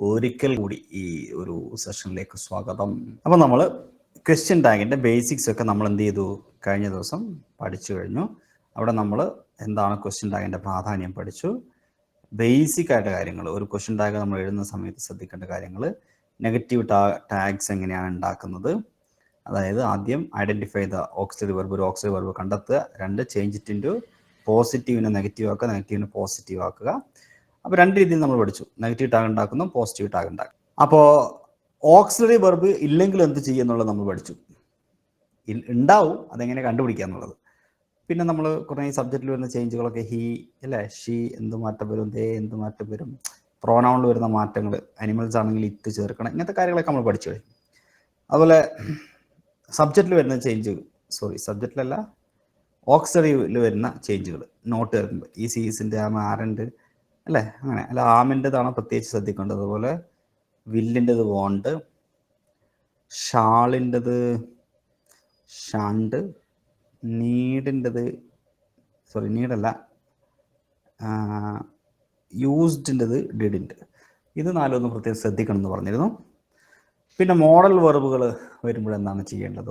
ഒരിക്കൽ കൂടി ഈ ഒരു സെഷനിലേക്ക് സ്വാഗതം. അപ്പോൾ നമ്മൾ ക്വസ്റ്റ്യൻ ടാഗിൻ്റെ ബേസിക്സ് ഒക്കെ നമ്മൾ എന്ത് ചെയ്തു, കഴിഞ്ഞ ദിവസം പഠിച്ചു കഴിഞ്ഞു. അവിടെ നമ്മൾ എന്താണ് ക്വസ്റ്റ്യൻ ടാഗിൻ്റെ പ്രാധാന്യം പഠിച്ചു. ബേസിക് ആയിട്ട് കാര്യങ്ങൾ, ഒരു ക്വസ്റ്റ്യൻ ടാഗ് നമ്മൾ എഴുതുന്ന സമയത്ത് ശ്രദ്ധിക്കേണ്ട കാര്യങ്ങൾ, നെഗറ്റീവ് ടാഗ്സ് എങ്ങനെയാണ് ഉണ്ടാക്കുന്നത്, അതായത് ആദ്യം ഐഡൻറ്റിഫൈ ദ ഓക്സിലറി വെർബ്, ഒരു ഓക്സിലറി വെർബ് കണ്ടെത്തുക. 2 ചേഞ്ച് ഇറ്റ് ഇൻറ്റു പോസിറ്റീവിനെ നെഗറ്റീവ് ആക്കുക, നെഗറ്റീവിനെ പോസിറ്റീവ് ആക്കുക. അപ്പോൾ 2 രീതിയിൽ നമ്മൾ പഠിച്ചു, നെഗറ്റീവ് ടാഗ് ഉണ്ടാക്കുന്നു, പോസിറ്റീവ് ടാഗ് ഉണ്ടാക്കും. അപ്പോൾ ഓക്സിലറി വെർബ് ഇല്ലെങ്കിൽ എന്ത് ചെയ്യുക എന്നുള്ളത് നമ്മൾ പഠിച്ചു. ഉണ്ടാവും, അതെങ്ങനെ കണ്ടുപിടിക്കുക എന്നുള്ളത്. പിന്നെ നമ്മൾ കുറേ സബ്ജക്റ്റിൽ വരുന്ന ചേഞ്ചുകളൊക്കെ, ഹി അല്ലേ, ഷീ എന്ത് മാറ്റം വരും, ദേ എന്ത് മാറ്റം വരും, പ്രോനൗണിൽ വരുന്ന മാറ്റങ്ങൾ, അനിമൽസ് ആണെങ്കിൽ ഇറ്റ് ചേർക്കണം, ഇങ്ങനത്തെ കാര്യങ്ങളൊക്കെ നമ്മൾ പഠിച്ചു കഴിഞ്ഞു. അതുപോലെ സബ്ജക്റ്റിൽ വരുന്ന ചേഞ്ച്, സബ്ജക്റ്റിലല്ല, ഓക്സിലറിയിൽ വരുന്ന ചേഞ്ചുകൾ, നോട്ട് വരുമ്പോൾ ഈ സീസിൻ്റെ ആരൻ്റെ അല്ലേ, അങ്ങനെ അല്ല, ആമിൻ്റെതാണ് പ്രത്യേകിച്ച് ശ്രദ്ധിക്കേണ്ടത്. അതുപോലെ വില്ലിൻ്റെത് വോണ്ട്, ഷാളിൻ്റെത് ഷാണ്ട്, നീഡിൻ്റെത് നീഡല്ല, യൂസ്ഡിൻ്റെത് ഡിഡിൻ്റ്. ഇത് 4 ഒന്ന് പ്രത്യേകം ശ്രദ്ധിക്കണം എന്ന് പറഞ്ഞിരുന്നു. പിന്നെ മോഡൽ വെർബുകൾ വരുമ്പോൾ എന്താണ് ചെയ്യേണ്ടത്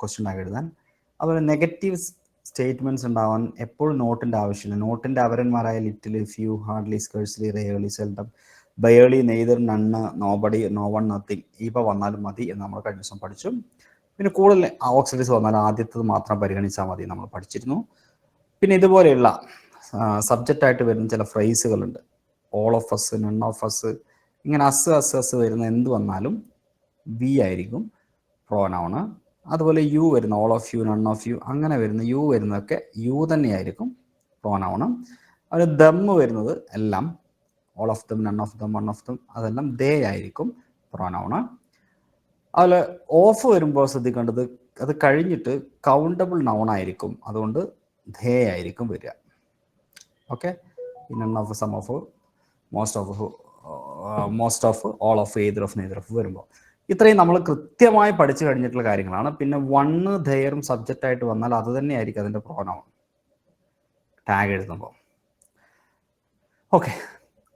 ക്വസ്റ്റ്യൻ ടാഗ് എഴുതാൻ. അതുപോലെ നെഗറ്റീവ് സ്റ്റേറ്റ്മെൻറ്റ്സ് ഉണ്ടാവാൻ എപ്പോഴും നോട്ടിൻ്റെ ആവശ്യമില്ല. നോട്ടിൻ്റെ അവരന്മാരായ little, few, hardly, scarcely, rarely, seldom, barely, neither, none, nobody, no one, nothing, ഇപ്പോൾ വന്നാലും മതി എന്ന് നമ്മൾ കഴിഞ്ഞ ദിവസം പഠിച്ചു. പിന്നെ കൂടുതൽ ഓക്സിലറീസ് വന്നാൽ ആദ്യത്തത് മാത്രം പരിഗണിച്ചാൽ മതി നമ്മൾ പഠിച്ചിരുന്നു. പിന്നെ ഇതുപോലെയുള്ള സബ്ജക്റ്റായിട്ട് വരുന്ന ചില ഫ്രേസുകളുണ്ട്, all of us, none of us, ഇങ്ങനെ അസ് വരുന്ന എന്ത് വന്നാലും വി ആയിരിക്കും പ്രോനൗണ്. അതുപോലെ യു വരുന്ന all of you, none of you, അങ്ങനെ വരുന്ന യു വരുന്നതൊക്കെ യു തന്നെയായിരിക്കും പ്രോനൗണ്. അതിൽ ദം വരുന്നത് എല്ലാം all of them, none of them, one of them, അതെല്ലാം ദേ ആയിരിക്കും പ്രോനൗണ്. അതിൽ ഓഫ് വരുമ്പോൾ ശ്രദ്ധിക്കേണ്ടത്, അത് കഴിഞ്ഞിട്ട് കൗണ്ടബിൾ നൗൺ ആയിരിക്കും, അതുകൊണ്ട് ധേ ആയിരിക്കും വരിക. Okay, none of, some of, most of, all of, either of, neither of വരുമ്പോൾ ഇത്രയും നമ്മൾ കൃത്യമായി പഠിച്ചു കഴിഞ്ഞിട്ടുള്ള കാര്യങ്ങളാണ്. പിന്നെ വണ്ണ് ധേയറും സബ്ജക്റ്റായിട്ട് വന്നാൽ അത് തന്നെയായിരിക്കും അതിൻ്റെ പ്രോനൗൺ ടാഗ് എഴുതുമ്പോൾ. ഓക്കെ,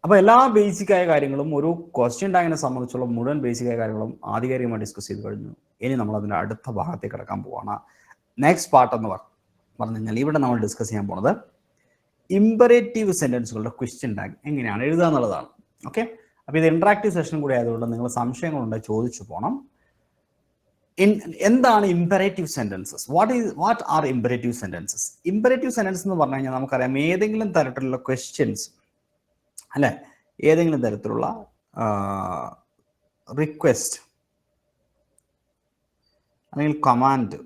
അപ്പോൾ എല്ലാ ബേസിക്കായ കാര്യങ്ങളും, ഒരു ക്വസ്റ്റ്യൻ ടാഗിനെ സംബന്ധിച്ചുള്ള മുഴുവൻ ബേസിക്കായ കാര്യങ്ങളും ആധികാരികമായി ഡിസ്കസ് ചെയ്ത് കഴിഞ്ഞു. ഇനി നമ്മൾ അതിൻ്റെ അടുത്ത ഭാഗത്തേക്ക് കിടക്കാൻ പോവാണ്. നെക്സ്റ്റ് പാർട്ട് എന്ന് പറഞ്ഞു കഴിഞ്ഞാൽ ഇവിടെ നമ്മൾ ഡിസ്കസ് ചെയ്യാൻ പോണത് ഇമ്പറേറ്റീവ് സെൻറ്റൻസുകളുടെ ക്വസ്റ്റ്യൻ ടാഗ് എങ്ങനെയാണ് എഴുതുക എന്നുള്ളതാണ്. ഓക്കെ, അപ്പോൾ ഇത് ഇൻട്രാക്റ്റീവ് സെഷൻ കൂടി ആയതുകൊണ്ട് നിങ്ങൾ സംശയങ്ങളുണ്ടെങ്കിൽ ചോദിച്ചു പോകണം. എന്താണ് imperative sentences? What are imperative sentences? Imperative sentence എന്ന് പറഞ്ഞു കഴിഞ്ഞാൽ നമുക്കറിയാം, ഏതെങ്കിലും തരത്തിലുള്ള ക്വസ്റ്റ്യൻസ് അല്ലെ, ഏതെങ്കിലും തരത്തിലുള്ള റിക്വസ്റ്റ് അല്ലെങ്കിൽ കമാൻഡ്,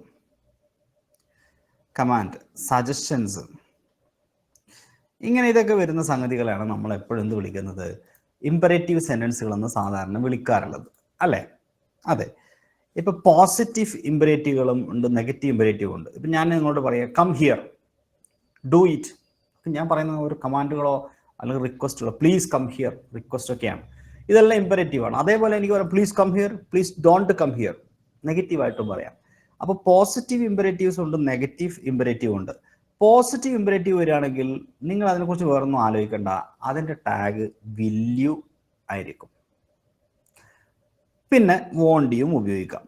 സജഷൻസ്, ഇങ്ങനെ ഇതൊക്കെ വരുന്ന സംഗതികളാണ് നമ്മൾ എപ്പോഴും എന്ത് വിളിക്കുന്നത്, ഇമ്പറേറ്റീവ് സെൻറ്റൻസുകളെന്ന് സാധാരണ വിളിക്കാറുള്ളത് അല്ലേ. അതെ, ഇപ്പോൾ പോസിറ്റീവ് ഇമ്പറേറ്റീവുകളും ഉണ്ട്, നെഗറ്റീവ് ഇമ്പറേറ്റീവും ഉണ്ട്. ഇപ്പം ഞാൻ നിങ്ങളോട് പറയാം, കം ഹിയർ, ഡു ഇറ്റ്. ഞാൻ പറയുന്ന ഒരു കമാൻഡുകളോ അല്ലെങ്കിൽ റിക്വസ്റ്റുകളോ, പ്ലീസ് കം ഹിയർ, റിക്വസ്റ്റ് ഒക്കെയാണ്. ഇതെല്ലാം ഇമ്പറേറ്റീവാണ്. അതേപോലെ എനിക്ക് പറയാം, please come here, please don't come here, നെഗറ്റീവായിട്ടും പറയാം. അപ്പോൾ പോസിറ്റീവ് ഇമ്പറേറ്റീവ്സ് ഉണ്ട്, നെഗറ്റീവ് ഇമ്പറേറ്റീവ് ഉണ്ട്. പോസിറ്റീവ് ഇമ്പറേറ്റീവ് വരികയാണെങ്കിൽ നിങ്ങൾ അതിനെക്കുറിച്ച് വേറൊന്നും ആലോചിക്കേണ്ട, അതിൻ്റെ ടാഗ് വില്യു ആയിരിക്കും. പിന്നെ വോണ്ടിയും ഉപയോഗിക്കാം.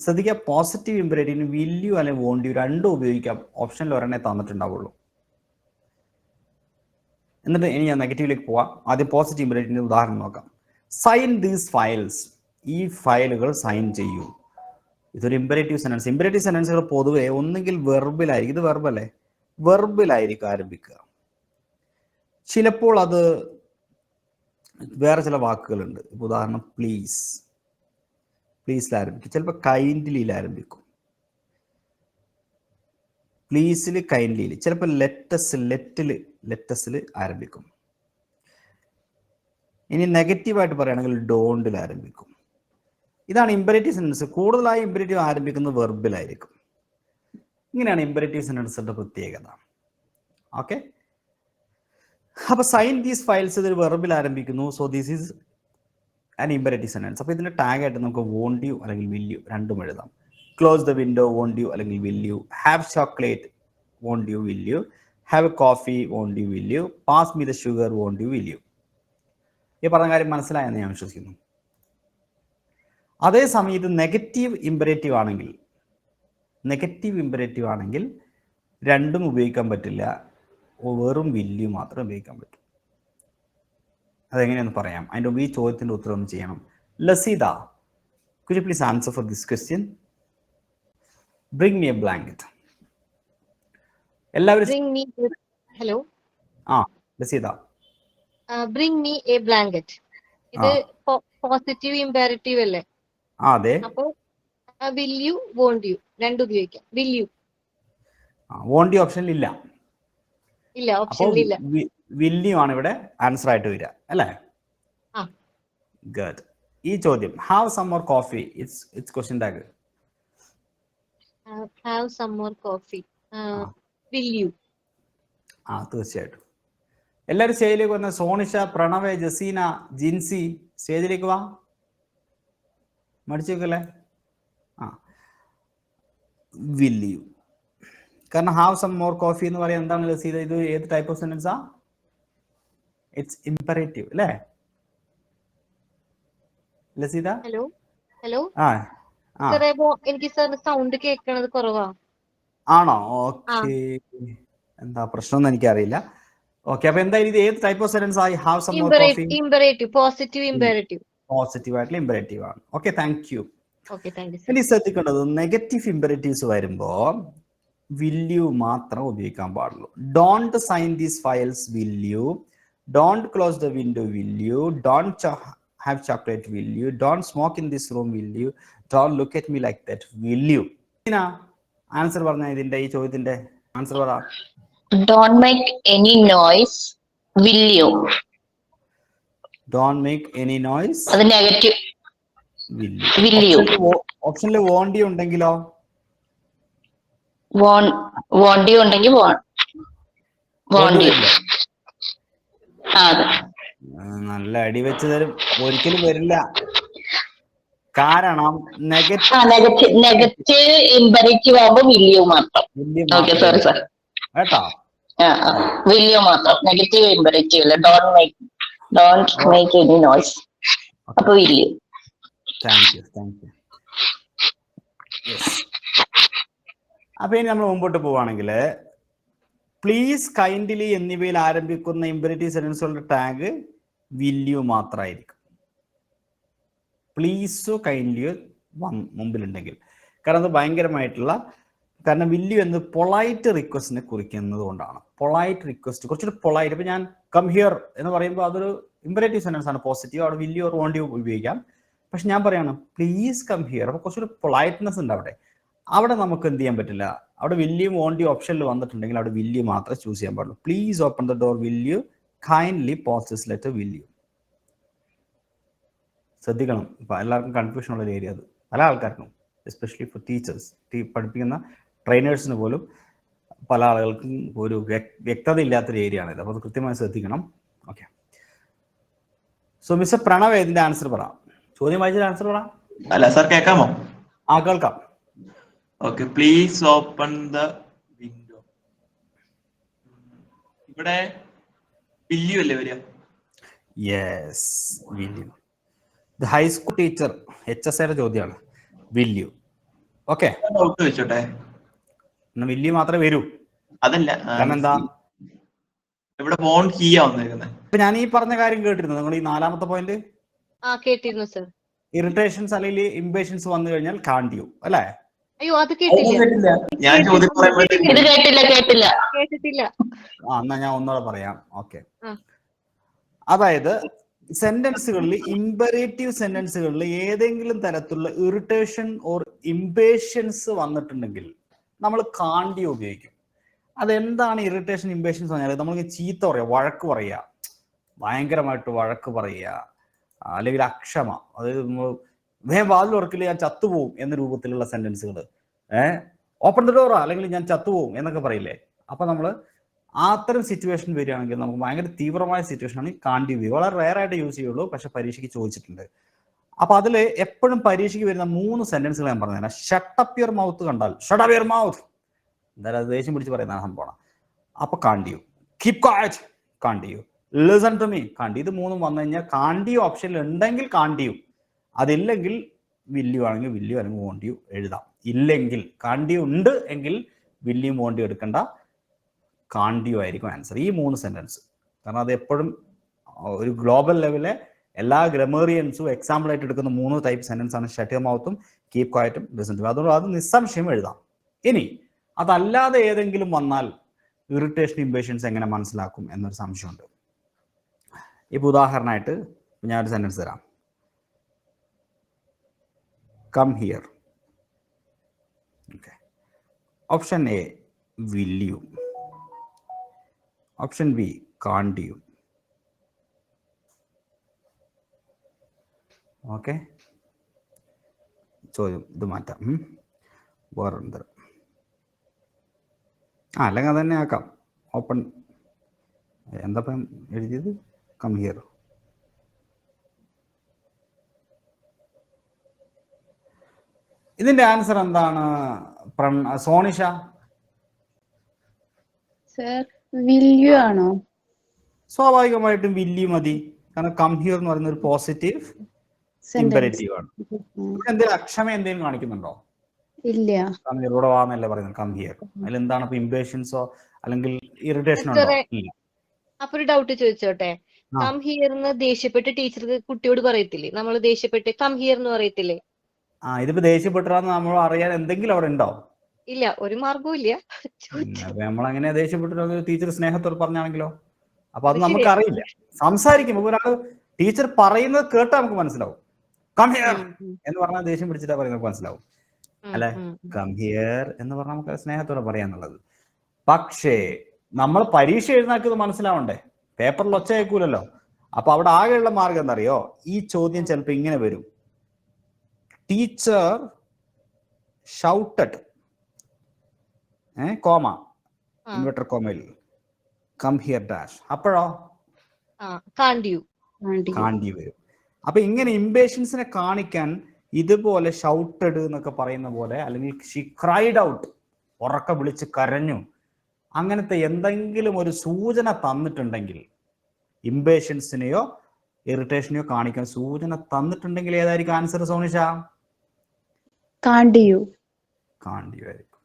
ശ്രദ്ധിക്കുക, പോസിറ്റീവ് ഇമ്പറേറ്റീവിന് വില്യു അല്ലെങ്കിൽ വോണ്ടിയു രണ്ടും ഉപയോഗിക്കാം. ഓപ്ഷനിൽ ഒരെണ്ണേ തന്നിട്ടുണ്ടാവുള്ളൂ. എന്നിട്ട് ഇനി ഞാൻ നെഗറ്റീവിലേക്ക് പോവാം. ആദ്യം പോസിറ്റീവ് ഇമ്പറേറ്റീവിൻ്റെ ഉദാഹരണം നോക്കാം. സൈൻ ദീസ് ഫയൽസ്, ഈ ഫയലുകൾ സൈൻ ചെയ്യൂ. ഇതൊരു ഇമ്പറേറ്റീവ് സെൻറ്റൻസ്. ഇമ്പറേറ്റീവ് സെൻറ്റൻസുകൾ പൊതുവെ ഒന്നുകിൽ വെർബിലായിരിക്കും, ഇത് വെർബല്ലേ, വെർബിലായിരിക്കും ആരംഭിക്കുക. ചിലപ്പോൾ അത് വേറെ ചില വാക്കുകളുണ്ട്. ഉദാഹരണം പ്ലീസിൽ ആരംഭിക്കും, ചിലപ്പോൾ കൈൻഡ്ലിയിൽ ആരംഭിക്കും, പ്ലീസിൽ, കൈൻഡ്ലിയിൽ, ചിലപ്പോൾ ലെറ്റസിൽ ആരംഭിക്കും. ഇനി നെഗറ്റീവായിട്ട് പറയുകയാണെങ്കിൽ ഡോണ്ടിൽ ആരംഭിക്കും. ഇതാണ് ഇമ്പറേറ്റീവ് സെൻറ്റൻസ്. കൂടുതലായി ഇമ്പറേറ്റീവ് ആരംഭിക്കുന്നത് വെർബിലായിരിക്കും. ഇങ്ങനെയാണ് ഇമ്പറേറ്റീവ് സെൻറ്റൻസിന്റെ പ്രത്യേകത. ഓക്കെ, അപ്പോൾ സൈൻ ദീസ് ഫയൽസ് ഇതൊരു വെർബിൽ ആരംഭിക്കുന്നു. So this is an imperative sentence. അപ്പോൾ ഇതിൻ്റെ ടാഗായിട്ട് നമുക്ക് വോണ്ട് യു അല്ലെങ്കിൽ വില്യു രണ്ടും എഴുതാം. Close the window, won't you അല്ലെങ്കിൽ will you. Have chocolate, won't you will you. Have a coffee, won't you will you. Pass me the sugar, won't you will you. ഈ പറഞ്ഞ കാര്യം മനസ്സിലായെന്ന് ഞാൻ വിശ്വസിക്കുന്നു. അതേസമയം ഇത് നെഗറ്റീവ് ഇമ്പരേറ്റീവ് ആണെങ്കിൽ രണ്ടും ഉപയോഗിക്കാൻ പറ്റില്ല, വെറും വില്യു മാത്രം ഉപയോഗിക്കാൻ പറ്റും. അതെങ്ങനെയെന്ന് പറയാം. അതിൻ്റെ മുമ്പ് ഈ ചോദ്യത്തിൻ്റെ ഉത്തരം ഒന്ന് ചെയ്യണം. ലസീദ, could you please answer for this question? Bring me a blanket. എല്ലാവരും hello Laseeda, bring me a blanket. ഇത് പോസിറ്റീവ് ഇംപെറേറ്റീവ് അല്ലേ? അതെ. അപ്പോൾ will you, won't you രണ്ടും ഉപയോഗിക്കാം. will you won't you ഓപ്ഷനിൽ ഇല്ല. ഓപ്ഷനിലില്ല. will you ആണ് ഇവിടെ ആൻസർ ആയിട്ട് വരിക അല്ലേ? ഗുഡ്. ഈ ചോദ്യം have some more coffee, it's question tag. have some more coffee, will you? തീർച്ചയായിട്ടും. എല്ലാവരും സ്റ്റേജിലേക്ക് വന്ന. സോണിഷ, പ്രണവ്, ജസീന, ജിൻസി സ്റ്റേജിലേക്ക് വാ. മടിച്ചേക്കല്ലേ? will you. കാരണം ഹാവ് സം മോർ കോഫി എന്ന് പറയാൻ എന്താണ് ലസീദ? ഇത് ഏത് ടൈപ്പ് ഓഫ് സെന്റൻസാ? ഇറ്റ്സ് ഇംപെറേറ്റീവ് അല്ലേ ലസീദ? ഹലോ എനിക്ക് സൗണ്ട് കേൾക്കണത് കുറവാ. ആണോ? ഓക്കെ, എന്താ പ്രശ്നം എന്ന് എനിക്കറിയില്ല. ഓക്കെ, അപ്പൊ എന്തായാലും ഇത് ഏത് ടൈപ്പ് ഓഫ് സെന്റൻസ് ആയി? Have some more coffee, imperative, positive imperative. Positive ആയിട്ടുള്ള ഇംപെറേറ്റീവ് ആണ്. Okay, thank you. ഇനി ശ്രദ്ധിക്കേണ്ടത് നെഗറ്റീവ് ഇംപെറേറ്റീവ്സ് വരുമ്പോ will you മാത്രം ഉപയോഗിക്കാൻ പാടുള്ളൂ. Don't sign these files will you, don't close the window will you, don't have chocolate will you, don't smoke in this room will you, don't look at me like that will you. Answer പറഞ്ഞ ഇതിന്റെ ഈ ചോദ്യത്തിന്റെ answer പറ. Don't make any noise will you. Don't make any noise, അത് negative will you. ഓപ്ഷനിൽ won't you ഉണ്ടെങ്കിലോ? won't you ഉണ്ടെങ്കിൽ won't you. അതെ, നല്ല അടി വെച്ച് തരും. ഒരിക്കലും വരില്ല. കാരണം നെഗറ്റീവ് ഇംപെറേറ്റീവ് ആവുമ്പോ will you മാത്രം. ഓക്കെ, സോറി സർ കേട്ടോ. will you മാത്രം, നെഗറ്റീവ് ഇംപെറേറ്റീവ് അല്ല. don't make any noise. അപ്പൊ will you. Thank you. അപ്പൊ ഇനി നമ്മൾ മുമ്പോട്ട് പോവുകയാണെങ്കിൽ പ്ലീസ്, കൈൻഡ്ലി എന്നിവയിൽ ആരംഭിക്കുന്ന ഇംപെറേറ്റീവ് സെന്റൻസുകളുടെ ടാഗ് will you മാത്രമായിരിക്കും. പ്ലീസോ കൈൻഡ്ലിയോ മുമ്പിലുണ്ടെങ്കിൽ. കാരണം അത് ഭയങ്കരമായിട്ടുള്ള, കാരണം will you എന്ന് പൊളൈറ്റ് റിക്വസ്റ്റിനെ കുറിക്കുന്നത് കൊണ്ടാണ്. പൊളൈറ്റ് റിക്വസ്റ്റ്, കുറച്ചൊരു പൊളൈറ്റ്. ഇപ്പൊ ഞാൻ കം ഹിയർ എന്ന് പറയുമ്പോൾ അതൊരു ഇംപെറേറ്റീവ് സെന്റൻസ് ആണ്, പോസിറ്റീവ്. അവിടെ will you or won't you ഉപയോഗിക്കാം. പക്ഷെ ഞാൻ പറയാണ് പ്ലീസ് കം ഹിയർ, അപ്പൊ കുറച്ചൊരു പൊളൈറ്റ്നെസ് ഉണ്ട് അവിടെ. അവിടെ നമുക്ക് എന്ത് ചെയ്യാൻ പറ്റില്ല. അവിടെ will you won't you ഓപ്ഷനിൽ വന്നിട്ടുണ്ടെങ്കിൽ അവിടെ will you മാത്രമേ ചൂസ് ചെയ്യാൻ പാടുള്ളൂ. Please open the door will you, kindly post this letter will you. ശ്രദ്ധിക്കണം, ഇപ്പൊ എല്ലാവർക്കും കൺഫ്യൂഷൻ ഉള്ള ഏരിയ അത്. പല ആൾക്കാർക്കും, എസ്പെഷ്യലി ഫോർ ടീച്ചേഴ്സ്, പഠിപ്പിക്കുന്ന ട്രെയിനേഴ്സിന് പോലും പല ആളുകൾക്കും ഒരു വ്യക്തത ഇല്ലാത്തൊരു ഏരിയ ആണിത്. അപ്പോൾ അത് കൃത്യമായി ശ്രദ്ധിക്കണം. ഓക്കെ, സോ മിസ്റ്റർ പ്രണവ് ഇതിന്റെ ആൻസർ പറ. ചോദ്യം വായിച്ചതിന്റെ ആൻസർ പറ. അല്ല സർ, കേൾക്കാമോ? കേൾക്കാം. Okay, please open the window. ഇവിടെ will you അല്ലേ വരിക? Yes, will you. The high school teacher HSAയുടെ ചോദ്യമാണ് will you. ഓക്കെ, ഡൗട്ട് വെച്ചോട്ടെ. will you മാത്രമേ വരൂ. അതല്ല, കാരണം എന്താ, ഇവിടെ won't he ആ വന്നേക്കുന്നത്. ഇപ്പൊ ഞാൻ ഈ പറഞ്ഞ കാര്യം കേട്ടിരുന്നു. നിങ്ങൾ ഈ നാലാമത്തെ പോയിന്റ് കേട്ടിരുന്നു സർ. ഇറിറ്റേഷൻസ് അല്ലെങ്കിൽ ഇംപേഷ്യൻസ് വന്നു കഴിഞ്ഞാൽ can't you അല്ലേ? അയ്യോ, അത് കേട്ടില്ല. ഞാൻ ചോദ്യം കേട്ടിട്ടില്ല. എന്നാ ഞാൻ ഒന്നുകൂടെ പറയാം. ഓക്കെ, അതായത് സെന്റൻസുകളിൽ, ഇംപെറേറ്റീവ് സെന്റൻസുകളിൽ ഏതെങ്കിലും തരത്തിലുള്ള ഇറിറ്റേഷൻ ഓർ ഇംപേഷ്യൻസ് വന്നിട്ടുണ്ടെങ്കിൽ നമ്മൾ can't you ഉപയോഗിക്കും. അതെന്താണ് ഇറിറ്റേഷൻ, ഇംപേഷ്യൻസ് പറഞ്ഞാൽ? നമ്മൾക്ക് ചീത്ത പറയുക, വഴക്ക് പറയുക, ഭയങ്കരമായിട്ട് വഴക്ക് പറയുക, അല്ലെങ്കിൽ അക്ഷമ, അതായത് വേഗം വാതിൽ തുറക്കില്ല ഞാൻ ചത്തുപോകും എന്ന രൂപത്തിലുള്ള സെന്റൻസുകൾ. ഓപ്പൺ ദ ഡോർ, അല്ലെങ്കിൽ ഞാൻ ചത്തുപോകും എന്നൊക്കെ പറയില്ലേ. അപ്പൊ നമ്മൾ അത്തരം സിറ്റുവേഷൻ വരികയാണെങ്കിൽ, നമുക്ക് ഭയങ്കര തീവ്രമായ സിറ്റുവേഷൻ ആണെങ്കിൽ can't you ഉപയോഗിക്കും. വളരെ റെയർ ആയിട്ട് യൂസ് ചെയ്യുള്ളൂ, പക്ഷെ പരീക്ഷയ്ക്ക് ചോദിച്ചിട്ടുണ്ട്. അപ്പൊ അതിൽ എപ്പോഴും പരീക്ഷയ്ക്ക് വരുന്ന 3 സെന്റൻസുകൾ ഞാൻ പറഞ്ഞുതരാം. ഷട്ട് അപ്പ് യുവർ മൗത്ത് കണ്ടാൽ ഷട്ട് അപ്പ് യുവർ മൗത്ത്, എന്തായാലും അത് ദേഷ്യം പിടിച്ച് പറയുന്ന സംഭവമാണ്. അപ്പൊ can't you. Keep quiet can't you. Listen to me, can't you. ഇത് മൂന്നും വന്നു കഴിഞ്ഞാൽ കാണ്ടിയു ഓപ്ഷനിൽ ഉണ്ടെങ്കിൽ കാണ്ടിയു, അതില്ലെങ്കിൽ വില്യു ആണെങ്കിൽ വില്യു അല്ലെങ്കിൽ വോണ്ടിയു എഴുതാം. ഇല്ലെങ്കിൽ കാണ്ടിയു ഉണ്ട് എങ്കിൽ വില്യും വോണ്ടിയു എടുക്കണ്ട, കാണ്ടിയു ആയിരിക്കും ആൻസർ. ഈ 3 സെന്റൻസ്. കാരണം അത് എപ്പോഴും ഒരു ഗ്ലോബൽ ലെവലിലെ എല്ലാ ഗ്രമേറിയൻസും എക്സാമ്പിൾ ആയിട്ട് എടുക്കുന്ന 3 ടൈപ്പ് സെന്റൻസ് ആണ് ഷട്ട് യുവർ മൗത്തും കീപ് ക്വയറ്റും ലിസൺ ടു. അതുകൊണ്ട് അത് നിസ്സംശയം എഴുതാം. ഇനി അതല്ലാതെ ഏതെങ്കിലും വന്നാൽ ഇറിറ്റേഷൻ ഇംപേഷ്യൻസ് എങ്ങനെ മനസ്സിലാക്കും എന്നൊരു സംശയമുണ്ട്. ഇപ്പൊ ഉദാഹരണമായിട്ട് ഞാനൊരു സെന്റൻസ് തരാം. Come here. Okay. Option A will you, option B can't you. Okay, ചോദ്യം ഇത് മാറ്റാം. വേറെ എന്താ, അല്ലെങ്കിൽ അത് തന്നെ ആക്കാം. ഓപ്പൺ എന്താ എഴുതിയത്? Come here. ഇതിന്റെ ആൻസർ എന്താണ് സോണിഷ? സർ വില്യു ആണോ? സ്വാഭാവികമായിട്ടും വില്യു മതി. കാരണം കം ഹിയർ എന്ന് പറയുന്ന ഒരു പോസിറ്റീവ് ഇമ്പരേറ്റീവ് ആണ്. എന്തെങ്കിലും അക്ഷമ എന്തെങ്കിലും കാണിക്കുന്നുണ്ടോ? ഇല്ല. കം ഹിയർ, ഇവിടെ വാന്നല്ലേ പറയുന്നത്, കം ഹിയർ. അതിൽ എന്താണ് ഇപ്പൊ ഇംപേഷ്യൻസോ അല്ലെങ്കിൽ ഇറിറ്റേഷൻ ഉണ്ടോ? ഇല്ല. അപ്പൊ ഒരു ഡൗട്ട് ചോദിച്ചോട്ടെ. കം ഹിയർ എന്ന് ദേഷ്യപ്പെട്ട് ടീച്ചർക്ക് കുട്ടിയോട് പറയത്തില്ലേ? നമ്മൾ ദേഷ്യപ്പെട്ട് കം ഹിയർ എന്ന് പറയത്തില്ലേ? ഇതിപ്പോ ദേഷ്യപ്പെട്ടാന്ന് നമ്മൾ അറിയാൻ എന്തെങ്കിലും അവിടെ ഉണ്ടോ? ഇല്ല, ഒരു മാർഗവും ഇല്ല. നമ്മളങ്ങനെ ദേഷ്യപ്പെട്ടിട്ട് ടീച്ചർ സ്നേഹത്തോട് പറഞ്ഞാണെങ്കിലോ? അപ്പൊ അത് നമുക്ക് അറിയില്ല. സംസാരിക്കുമ്പോൾ ഒരാൾ ടീച്ചർ പറയുന്നത് കേട്ടാൽ നമുക്ക് മനസ്സിലാവും. കം ഹിയർ എന്ന് പറഞ്ഞാൽ ദേഷ്യം പിടിച്ചിട്ടാ പറയുന്നത് മനസ്സിലാവും അല്ലെ? കം ഹിയർ എന്ന് പറഞ്ഞാൽ നമുക്ക് സ്നേഹത്തോടെ പറയാന്നുള്ളത്. പക്ഷേ നമ്മൾ പരീക്ഷ എഴുതാക്കിയത് മനസ്സിലാവണ്ടേ? പേപ്പറിൽ ഒച്ച കേൾക്കൂലല്ലോ. അപ്പൊ അവിടെ ആകെയുള്ള മാർഗം എന്താറിയോ? ഈ ചോദ്യം ചിലപ്പോ ഇങ്ങനെ വരും. ടീച്ചർ ഷൗട്ടഡ്, കോമ, ഇൻവെർട്ടർ കോമയിൽ, കം ഹിയർ ഡാഷ്. അപ്പോഴോ കാണ്ട് യു വരും. അപ്പൊ ഇങ്ങനെ ഇംപേഷ്യൻസിനെ കാണിക്കാൻ ഇതുപോലെ ഷൗട്ടഡ് എന്നൊക്കെ പറയുന്ന പോലെ, അല്ലെങ്കിൽ ഷീ ക്രൈഡ് ഔട്ട്, ഉറക്ക വിളിച്ച് കരഞ്ഞു, അങ്ങനത്തെ എന്തെങ്കിലും ഒരു സൂചന തന്നിട്ടുണ്ടെങ്കിൽ, ഇംപേഷ്യൻസിനെയോ ഇറിറ്റേഷനെയോ കാണിക്കാൻ സൂചന തന്നിട്ടുണ്ടെങ്കിൽ ഏതായിരിക്കും ആൻസർ സോണിഷ? കാണ്ട് യു ആയിരിക്കും.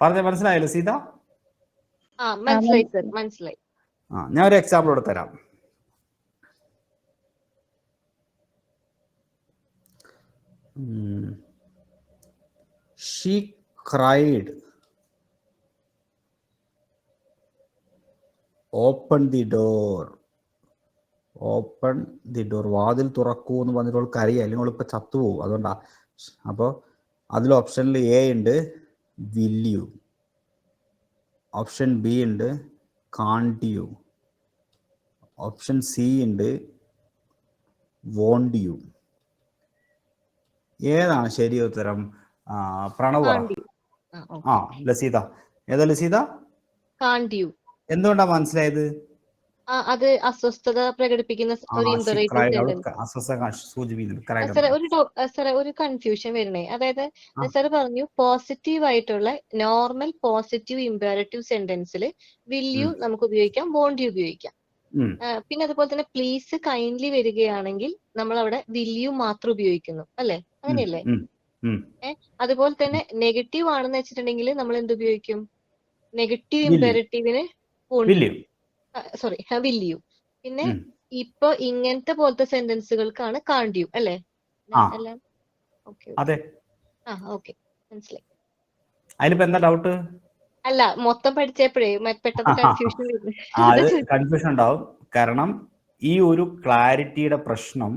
പറഞ്ഞ മനസ്സിലായല്ലോ സീത? മനസ്സിലായി സർ, മനസ്സിലായി. ഞാൻ ഒരു എക്സാമ്പിൾ ഇവിടെ തരാം. She cried open the door. Open the door, വാതിൽ തുറക്കൂ എന്ന് പറഞ്ഞിട്ട് കരയുക, അല്ലെങ്കിൽ അവളിപ്പോ ചത്തുപോകും, അതുകൊണ്ടാ. അപ്പോൾ അതിൽ ഓപ്ഷനിൽ എ ഉണ്ട് വിൽ യു, ഓപ്ഷൻ ബി ഉണ്ട് കാണ്ട് യു, ഓപ്ഷൻ സി ഉണ്ട് വോണ്ട് യു. ഏതാണ് ശരി ഉത്തരം? പ്രണവ്. ലസീത. ഏതാ ലസീത? കാണ്ട് യു. എന്തുകൊണ്ടാ മനസ്സിലായത്? അത് അസ്വസ്ഥത പ്രകടിപ്പിക്കുന്ന ഒരു ഒരു കൺഫ്യൂഷൻ വരണേ. അതായത് സാർ പറഞ്ഞു പോസിറ്റീവ് ആയിട്ടുള്ള നോർമൽ പോസിറ്റീവ് ഇംപെറേറ്റീവ് സെന്റൻസിൽ വിൽ യു നമുക്ക് ഉപയോഗിക്കാം, വോണ്ട് യു ഉപയോഗിക്കാം. പിന്നെ അതുപോലെ തന്നെ പ്ലീസ് കൈൻഡ്ലി വരികയാണെങ്കിൽ നമ്മൾ അവിടെ വിൽ യു മാത്രം ഉപയോഗിക്കുന്നു, അല്ലെ? അങ്ങനെയല്ലേ? അതുപോലെ തന്നെ നെഗറ്റീവ് ആണെന്ന് വെച്ചിട്ടുണ്ടെങ്കിൽ നമ്മൾ എന്ത് ഉപയോഗിക്കും? നെഗറ്റീവ് ഇംപെറേറ്റീവിന് സോറി വിൽ യു. പിന്നെ ഇപ്പൊ ഇങ്ങനത്തെ പോലത്തെ സെന്റൻസുകൾക്കാണ് കാണ്ട് യു, അല്ലെ? മനസ്സിലായി. എന്താ ഡൗട്ട്? അല്ല, മൊത്തം പഠിച്ചപ്പോഴേ പെട്ടെന്ന് കൺഫ്യൂഷൻ ഉണ്ടാവും. കാരണം ഈ ഒരു ക്ലാരിറ്റിയുടെ പ്രശ്നം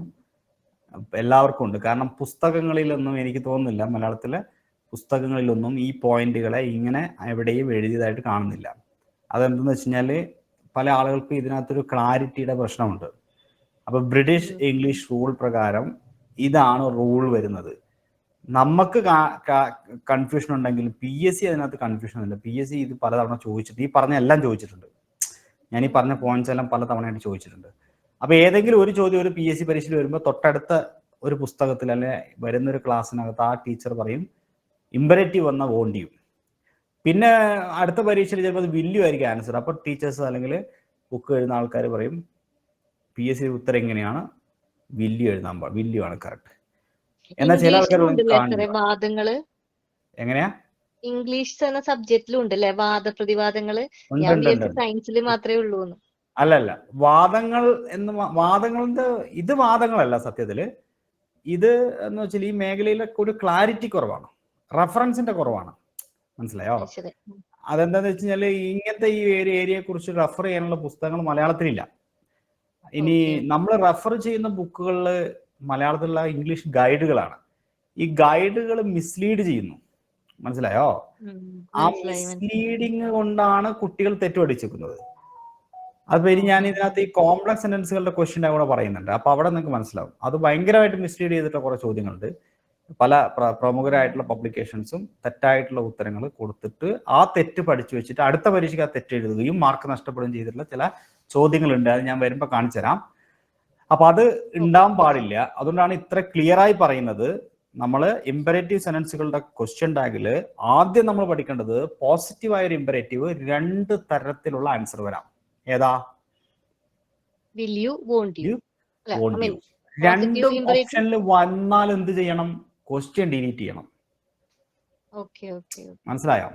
എല്ലാവർക്കും ഉണ്ട്. കാരണം പുസ്തകങ്ങളിലൊന്നും എനിക്ക് തോന്നുന്നില്ല, മലയാളത്തിലെ പുസ്തകങ്ങളിലൊന്നും ഈ പോയിന്റുകളെ ഇങ്ങനെ എവിടെയും എഴുതിയതായിട്ട് കാണുന്നില്ല. അതെന്തെന്ന് വെച്ച് കഴിഞ്ഞാൽ പല ആളുകൾക്കും ഇതിനകത്തൊരു ക്ലാരിറ്റിയുടെ പ്രശ്നമുണ്ട്. അപ്പൊ ബ്രിട്ടീഷ് ഇംഗ്ലീഷ് റൂൾ പ്രകാരം ഇതാണ് റൂൾ വരുന്നത്. നമുക്ക് കൺഫ്യൂഷൻ ഉണ്ടെങ്കിലും PSC അതിനകത്ത് കൺഫ്യൂഷൻ ഇല്ല. PSC ഇത് പലതവണ ചോദിച്ചിട്ട്, ഈ പറഞ്ഞ എല്ലാം ചോദിച്ചിട്ടുണ്ട്. ഞാൻ ഈ പറഞ്ഞ പോയിന്റ്സ് എല്ലാം പല തവണയായിട്ട് ചോദിച്ചിട്ടുണ്ട്. അപ്പൊ ഏതെങ്കിലും ഒരു ചോദ്യം ഒരു PSC പരീക്ഷയിൽ വരുമ്പോൾ തൊട്ടടുത്ത ഒരു പുസ്തകത്തിൽ അല്ലെ വരുന്നൊരു ക്ലാസ്സിനകത്ത് ആ ടീച്ചർ പറയും ഇമ്പരേറ്റീവ് വന്ന വോണ്ട് യു. പിന്നെ അടുത്ത പരീക്ഷയിൽ ചിലപ്പോൾ അത് വില്യു ആയിരിക്കും ആൻസർ. അപ്പോൾ ടീച്ചേഴ്സ് അല്ലെങ്കിൽ ബുക്ക് എഴുതുന്ന ആൾക്കാർ പറയും PSC ഉത്തരം എങ്ങനെയാണ്, വില്യു എഴുതാൻ പാടില്ല, വില്യു ആണ് കറക്റ്റ്. എന്നാൽ ചില ആൾക്കാർ വാദങ്ങള് എങ്ങനെയാ ഇംഗ്ലീഷ് എന്ന സബ്ജക്റ്റിലും ഉണ്ടല്ലേ വാദപ്രതിവാദങ്ങള്. ഉണ്ട്, ഞാൻ ഉണ്ട്, വിചാരിച്ച ഉണ്ട്. സയൻസിൽ മാത്രമേ ഉള്ളൂ. അല്ലല്ല, വാദങ്ങൾ എന്ന് വാദങ്ങളുടെ ഇത് വാദങ്ങളല്ല സത്യത്തില്. ഇത് എന്ന് വെച്ചാൽ ഈ മേഖലയിലൊക്കെ ഒരു ക്ലാരിറ്റി കുറവാണ്, റെഫറൻസിന്റെ കുറവാണ്. മനസ്സിലായോ? ശരി. അതെന്താന്ന് വെച്ച് കഴിഞ്ഞാല് ഇങ്ങനത്തെ ഈ ഒരു ഏരിയയെ കുറിച്ച് റെഫർ ചെയ്യാനുള്ള പുസ്തകങ്ങൾ മലയാളത്തിലില്ല. ഇനി നമ്മൾ റെഫർ ചെയ്യുന്ന ബുക്കുകളിൽ മലയാളത്തിലുള്ള ഇംഗ്ലീഷ് ഗൈഡുകളാണ്. ഈ ഗൈഡുകൾ മിസ്ലീഡ് ചെയ്യുന്നു. മനസ്സിലായോ? ആ മിസ്ലീഡിങ് കൊണ്ടാണ് കുട്ടികൾ തെറ്റുപഠിച്ചിരിക്കുന്നത്. അപ്പൊ ഇനി ഞാൻ ഇതിനകത്ത് ഈ കോംപ്ലക്സ് സെന്റൻസുകളുടെ ക്വസ്റ്റ്യൻ കൂടെ പറയുന്നുണ്ട്. അപ്പൊ അവിടെ നിങ്ങൾക്ക് മനസ്സിലാവും അത് ഭയങ്കരമായിട്ട് മിസ്ലീഡ് ചെയ്തിട്ടുള്ള കുറെ ചോദ്യങ്ങളുണ്ട്. പല പ്രമുഖരായിട്ടുള്ള പബ്ലിക്കേഷൻസും തെറ്റായിട്ടുള്ള ഉത്തരങ്ങൾ കൊടുത്തിട്ട് ആ തെറ്റ് പഠിച്ചു വെച്ചിട്ട് അടുത്ത പരീക്ഷയ്ക്ക് ആ തെറ്റ് എഴുതുകയും മാർക്ക് നഷ്ടപ്പെടുകയും ചെയ്തിട്ടുള്ള ചില ചോദ്യങ്ങളുണ്ട്. അത് ഞാൻ വരുമ്പോൾ കാണിച്ചു തരാം. അപ്പൊ അത് ഉണ്ടാവാൻ പാടില്ല. അതുകൊണ്ടാണ് ഇത്ര ക്ലിയർ ആയി പറയുന്നത്. നമ്മൾ ഇമ്പരേറ്റീവ് സെന്റൻസുകളുടെ ക്വസ്റ്റ്യൻ ടാഗില് ആദ്യം നമ്മൾ പഠിക്കേണ്ടത് പോസിറ്റീവായ ഒരു ഇമ്പരേറ്റീവ് 2 തരത്തിലുള്ള ആൻസർ വരാം. ഏതാ? Will you, won't you. രണ്ടും ഓപ്ഷനിൽ വന്നാൽ എന്ത് ചെയ്യണം? ക്വസ്റ്റ്യൻ ഡിലീറ്റ് ചെയ്യണം. മനസ്സിലായോ?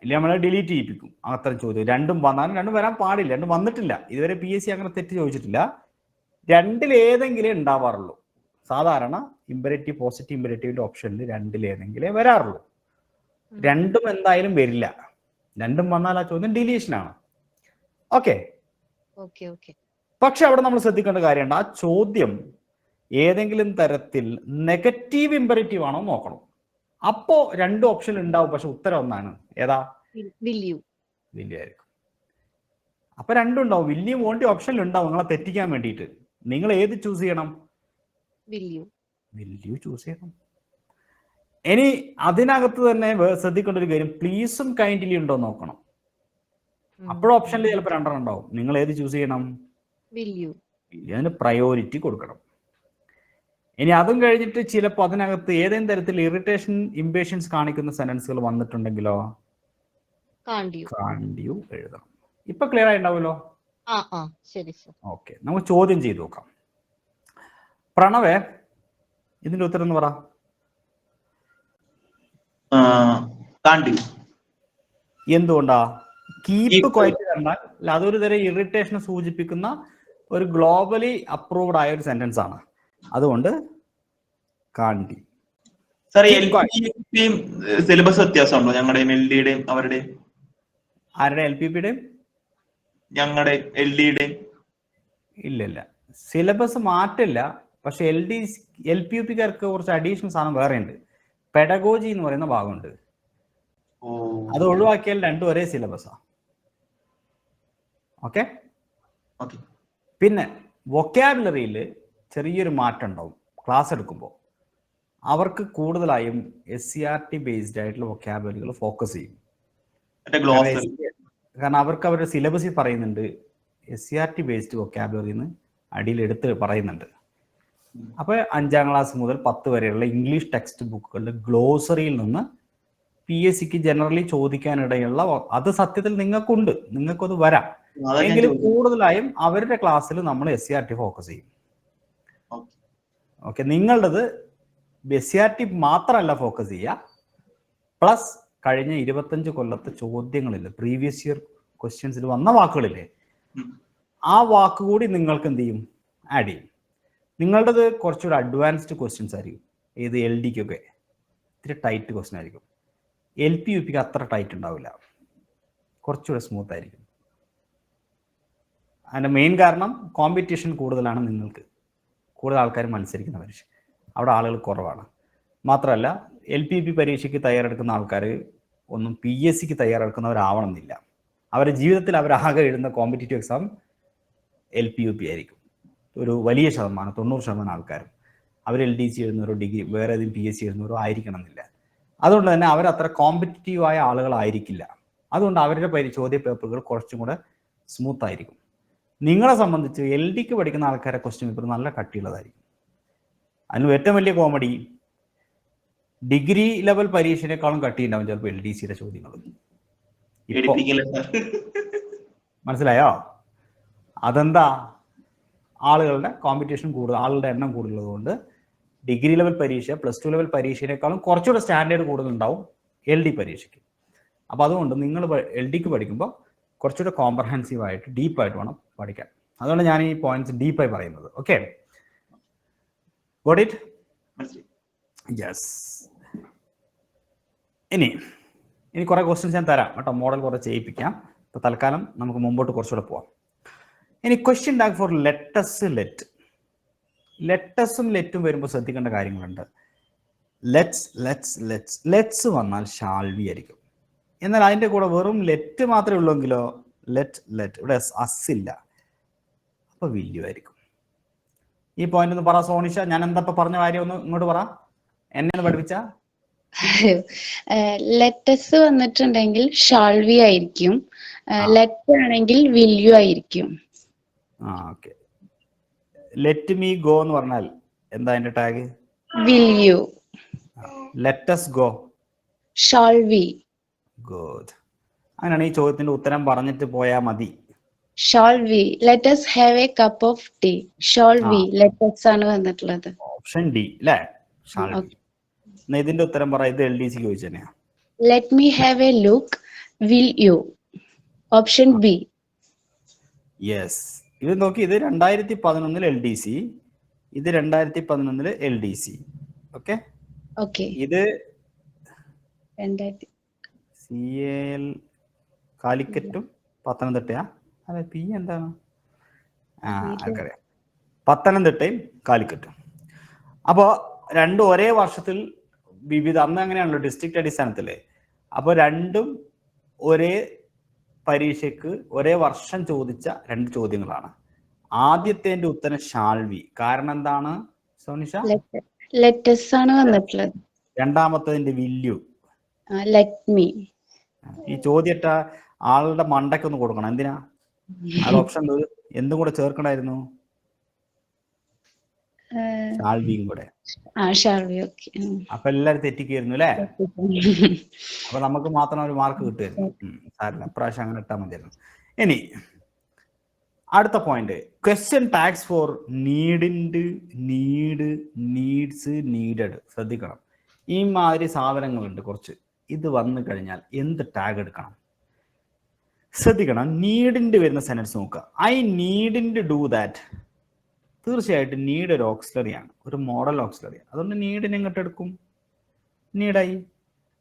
ഇല്ല, നമ്മളെ ഡിലീറ്റ് ചെയ്യിപ്പിക്കും അത്തരം ചോദ്യം. രണ്ടും വന്നാലും രണ്ടും വരാൻ പാടില്ല. രണ്ടും വന്നിട്ടില്ല ഇതുവരെ. PSC അങ്ങനെ തെറ്റ് ചോദിച്ചിട്ടില്ല. രണ്ടിലേതെങ്കിലും ഉണ്ടാവാറുള്ളൂ. സാധാരണ ഇമ്പരേറ്റീവ് പോസിറ്റീവ് ഇമ്പരേറ്റീവിന്റെ ഓപ്ഷനിൽ രണ്ടിലേതെങ്കിലേ വരാറുള്ളൂ. രണ്ടും എന്തായാലും വരില്ല. രണ്ടും വന്നാൽ ആ ചോദ്യം ഡിലീഷനാണ്. ഓക്കെ. പക്ഷെ അവിടെ നമ്മൾ ശ്രദ്ധിക്കേണ്ട കാര്യമുണ്ട്, ആ ചോദ്യം ഏതെങ്കിലും തരത്തിൽ നെഗറ്റീവ് ഇമ്പരേറ്റീവ് ആണോ നോക്കണം. അപ്പോ 2 ഓപ്ഷൻ ഉണ്ടാവും, പക്ഷെ ഉത്തരം ഒന്നാണ്. ഏതാ? വില്യു ആയിരിക്കും. അപ്പൊ രണ്ടും ഉണ്ടാവും. വില്യു വോണ്ടി ഓപ്ഷനിൽ ഉണ്ടാവും നിങ്ങളെ തെറ്റിക്കാൻ വേണ്ടിയിട്ട്. നിങ്ങൾ ഏത് ചൂസ് ചെയ്യണം? വില്യു ചൂസ് ചെയ്യണം. ഇനി അതിനകത്ത് തന്നെ ശ്രദ്ധിക്കേണ്ട ഒരു കാര്യം, പ്ലീസും കൈൻഡ്ലി ഉണ്ടോ നോക്കണം. അപ്പോഴും ഓപ്ഷനിൽ ചിലപ്പോൾ 2 ഉണ്ടാവും. നിങ്ങൾ ഏത് ചൂസ് ചെയ്യണം? വില്യു. അതിന് പ്രയോറിറ്റി കൊടുക്കണം. ഇനി അതും കഴിഞ്ഞിട്ട് ചിലപ്പോൾ അതിനകത്ത് ഏതെങ്കിലും തരത്തിൽ ഇറിറ്റേഷൻ ഇംപേഷ്യൻസ് കാണിക്കുന്ന സെന്റൻസുകൾ വന്നിട്ടുണ്ടെങ്കിലോ കാണ്ടിയു എഴുതണം. ഇപ്പൊ ക്ലിയർ ആയിട്ടുണ്ടാവുമല്ലോ? ഓക്കെ, നമുക്ക് ചോദ്യം ചെയ്തു നോക്കാം. പ്രണവേ, ഇതിന്റെ ഉത്തരം എന്ന് പറ. എന്തുകൊണ്ടാ? കീപ്പ് ക്വയറ്റ് കണ്ടാൽ അതൊരു തരം ഇറിറ്റേഷനെ സൂചിപ്പിക്കുന്ന ഒരു ഗ്ലോബലി അപ്രൂവ്ഡ് ആയ ഒരു സെന്റൻസ് ആണ്. അതുകൊണ്ട് കാണ്ടി. സിലബസ് വ്യത്യാസമുണ്ടോ ഞങ്ങളുടെയും LD-യുടെയും അവരുടെയും? ആരുടെ? LPP-യുടെയും ഞങ്ങളുടെ LD-യുടെയും? ഇല്ല, സിലബസ് മാറ്റില്ല. പക്ഷെ LPUP-കാർക്ക് കുറച്ച് അഡീഷണൽ സാധനം വേറെ ഉണ്ട്. പെഡഗോജി എന്ന് പറയുന്ന ഭാഗമുണ്ട്. അത് ഒഴിവാക്കിയാൽ 2 ഒരേ സിലബസാണ്. ഓക്കെ. പിന്നെ വൊക്കാബുലറിയിൽ ചെറിയൊരു മാറ്റം ഉണ്ടാവും. ക്ലാസ് എടുക്കുമ്പോൾ അവർക്ക് കൂടുതലായും SCRT ബേസ്ഡ് ആയിട്ടുള്ള വൊക്കാബുലറികൾ ഫോക്കസ് ചെയ്യും. കാരണം അവർക്ക് അവരുടെ സിലബസിൽ പറയുന്നുണ്ട് SCRT ബേസ്ഡ് വൊക്കാബുലറിന്ന് അടിയിൽ എടുത്ത് പറയുന്നുണ്ട്. അപ്പോൾ 5ാം ക്ലാസ് മുതൽ 10 വരെയുള്ള ഇംഗ്ലീഷ് ടെക്സ്റ്റ് ബുക്കുകളുടെ ഗ്ലോസറിയിൽ നിന്ന് PSCക്ക് ജനറലി ചോദിക്കാനിടയുള്ള അത് സത്യത്തിൽ നിങ്ങൾക്കുണ്ട്, നിങ്ങൾക്കത് വരാം. എങ്കിലും കൂടുതലായും അവരുടെ ക്ലാസ്സിൽ നമ്മൾ SCRT ഫോക്കസ് ചെയ്യും. ഓക്കെ, നിങ്ങളുടേത് SCRT മാത്രമല്ല ഫോക്കസ് ചെയ്യുക, പ്ലസ് കഴിഞ്ഞ 25 കൊല്ലത്തെ ചോദ്യങ്ങളില്ലേ, പ്രീവിയസ് ഇയർ ക്വസ്റ്റ്യൻസിൽ വന്ന വാക്കുകളില്ലേ, ആ വാക്കുകൂടി നിങ്ങൾക്ക് എന്ത് ചെയ്യും? ആഡ് ചെയ്യും. നിങ്ങളുടേത് കുറച്ചുകൂടി അഡ്വാൻസ്ഡ് ക്വസ്റ്റ്യൻസ് ആയിരിക്കും. ഏത്? LD-ക്കൊക്കെ ഇത്തിരി ടൈറ്റ് ക്വസ്റ്റ്യൻ ആയിരിക്കും. LPUP-ക്ക് അത്ര ടൈറ്റ് ഉണ്ടാവില്ല, കുറച്ചുകൂടെ സ്മൂത്ത് ആയിരിക്കും. അതിൻ്റെ മെയിൻ കാരണം കോമ്പറ്റീഷൻ കൂടുതലാണ്. നിങ്ങൾക്ക് കൂടുതൽ ആൾക്കാർ മത്സരിക്കുന്ന പരീക്ഷ, അവിടെ ആളുകൾ കുറവാണ്. മാത്രമല്ല LPUP പരീക്ഷയ്ക്ക് തയ്യാറെടുക്കുന്ന ആൾക്കാർ ഒന്നും PSCക്ക് തയ്യാറെടുക്കുന്നവരാവണമെന്നില്ല. അവരുടെ ജീവിതത്തിൽ അവരാകെ എഴുതുന്ന കോമ്പറ്റേറ്റീവ് എക്സാം LPUP ആയിരിക്കും. ഒരു വലിയ ശതമാനം 90% ആൾക്കാരും അവർ LDC എഴുതുന്നവരോ ഡിഗ്രി വേറെ ഏതെങ്കിലും PSC എഴുതുന്നവരോ ആയിരിക്കണം എന്നില്ല. അതുകൊണ്ട് തന്നെ അവരത്ര കോമ്പറ്റീറ്റീവായ ആളുകളായിരിക്കില്ല. അതുകൊണ്ട് അവരുടെ ചോദ്യ പേപ്പറുകൾ കുറച്ചും കൂടെ സ്മൂത്ത് ആയിരിക്കും. നിങ്ങളെ സംബന്ധിച്ച് LDക്ക് പഠിക്കുന്ന ആൾക്കാരെ ക്വസ്റ്റ്യൻ പേപ്പർ നല്ല കട്ടിയുള്ളതായിരിക്കും. അതിന് ഏറ്റവും വലിയ കോമഡി, ഡിഗ്രി ലെവൽ പരീക്ഷയെക്കാളും കട്ടി ഉണ്ടാവും ചിലപ്പോൾ LDCയുടെ ചോദ്യങ്ങൾ. മനസ്സിലായോ? അതെന്താ? ആളുകളുടെ കോമ്പറ്റീഷൻ കൂടുതൽ, ആളുകളുടെ എണ്ണം കൂടുതലുള്ളതുകൊണ്ട് ഡിഗ്രി ലെവൽ പരീക്ഷ +2 ലെവൽ പരീക്ഷയേക്കാളും കുറച്ചുകൂടെ സ്റ്റാൻഡേർഡ് കൂടുതലുണ്ടാവും LD പരീക്ഷയ്ക്ക്. അപ്പോൾ അതുകൊണ്ട് നിങ്ങൾ LDക്ക് പഠിക്കുമ്പോൾ കുറച്ചുകൂടെ കോംപ്രഹെൻസീവ് ആയിട്ട് ഡീപ്പായിട്ട് വേണം പഠിക്കാൻ. അതുകൊണ്ട് ഞാൻ ഈ പോയിന്റ്സ് ഡീപ്പായി പറയുന്നത്. Okay, got it? യെസ്. ഇനി കുറേ ക്വസ്റ്റ്യൻസ് ഞാൻ തരാം കേട്ടോ, മോഡൽ കുറേ ചെയ്യിപ്പിക്കാം. ഇപ്പോൾ തൽക്കാലം നമുക്ക് മുമ്പോട്ട് കുറച്ചുകൂടെ പോവാം. ഇനി ക്വസ്റ്റ്യൻ ടാഗ് ഫോർ ലെറ്റസ്, ലെറ്റസും ലെറ്റും വരുമ്പോൾ ശ്രദ്ധിക്കേണ്ട കാര്യങ്ങളുണ്ട്. ലെറ്റ്സ് വന്നാൽ ഷാൾവി ആയിരിക്കും. എന്നാൽ അതിൻ്റെ കൂടെ വെറും ലെറ്റ് മാത്രമേ ഉള്ളൂവെങ്കിലോ ലെറ്റ് ഇവിടെ അസില്ല, അപ്പോൾ വില്യു ആയിരിക്കും. ഈ പോയിന്റ് ഒന്ന് പറ സോണിഷ. ഞാൻ എന്താ പറഞ്ഞ കാര്യം ഒന്ന് ഇങ്ങോട്ട് പറ, എന്നെ ഒന്ന് പഠിപ്പിച്ച. ലെറ്റസ് വന്നിട്ടുണ്ടെങ്കിൽ ഷാൾവി ആയിരിക്കും, ലെറ്റ് ആണെങ്കിൽ വില്യു ആയിരിക്കും. ഓക്കെ. ലെറ്റ് മീ ഗോ എന്ന് പറഞ്ഞാൽ എന്താ അതിന്റെ tag? Will you. Let's go shall we. Good. അങ്ങനെയാണ് ഈ ചോദ്യത്തിന്റെ ഉത്തരം പറഞ്ഞിട്ട് പോയാൽ മതി. Shall we. Let's have a cup of tea. Shall we let's ആണ് വന്നിട്ടുള്ളത്. ഓപ്ഷൻ ഡി അല്ലേ, ഷാൾവി. ഇതിന്റെ ഉത്തരം പറ. ഇത് LDC ചോദിച്ചു തന്നെയാ. Let me have A look. Will you. Option B. Yes. ഇത് നോക്കി, ഇത് 2011 LDC, ഇത് 2011 LDC. ഓക്കെ. ഇത് CAL കാലിക്കറ്റും പത്തനംതിട്ടയാ? അതെ, പി എന്താണ്? ആർക്കറിയാം. പത്തനംതിട്ടയും കാലിക്കറ്റും. അപ്പോൾ രണ്ടും ഒരേ വർഷത്തിൽ വിവിധ, അന്ന് അങ്ങനെയാണല്ലോ ഡിസ്ട്രിക്റ്റ് അടിസ്ഥാനത്തില്. അപ്പോൾ രണ്ടും ഒരേ പരീക്ഷയ്ക്ക് ഒരേ വർഷം ചോദിച്ച 2 ചോദ്യങ്ങളാണ്. ആദ്യത്തേന്റെ ഉത്തരം ഷാൾവി. കാരണം എന്താണ് സോനിഷ? ലെറ്റസ് ആണ് വന്നിട്ടുള്ളത്. രണ്ടാമത്തതിന്റെ വില്യു ലെറ്റ് മീ. ഈ ചോദ്യട്ട ആളുടെ മണ്ടയ്ക്കൊന്ന് കൊടുക്കണം. എന്തിനാ? ആ ഓപ്ഷൻ എന്തും കൂടെ ചേർക്കണമായിരുന്നു, ഷാൾവിയും കൂടെ. അപ്പൊ എല്ലാരും തെറ്റിക്കായിരുന്നു അല്ലേ? അപ്പൊ നമുക്ക് മാത്രം ഒരു മാർക്ക് കിട്ടുമായിരുന്നു. സാരില്ല, ഇപ്രാവശ്യം അങ്ങനെ ഇട്ടാൽ മതിയായിരുന്നു. ഇനി അടുത്ത point, question tags for needn't, needs, needed. ശ്രദ്ധിക്കണം, ഈ മാതിരി സാധനങ്ങളുണ്ട് കുറച്ച്. ഇത് വന്നു കഴിഞ്ഞാൽ എന്ത് ടാഗ് എടുക്കണം? ശ്രദ്ധിക്കണം. നീഡിൻഡ് വരുന്ന സെന്റൻസ് നോക്കുക. I needn't do that. തീർച്ചയായിട്ടും നീഡ് ഒരു ഓക്സിലറിയാണ്, ഒരു മോഡൽ ഓക്സിലറിയാണ്. അതുകൊണ്ട് നീഡിനെ എങ്ങോട്ട് എടുക്കും? നീഡായി.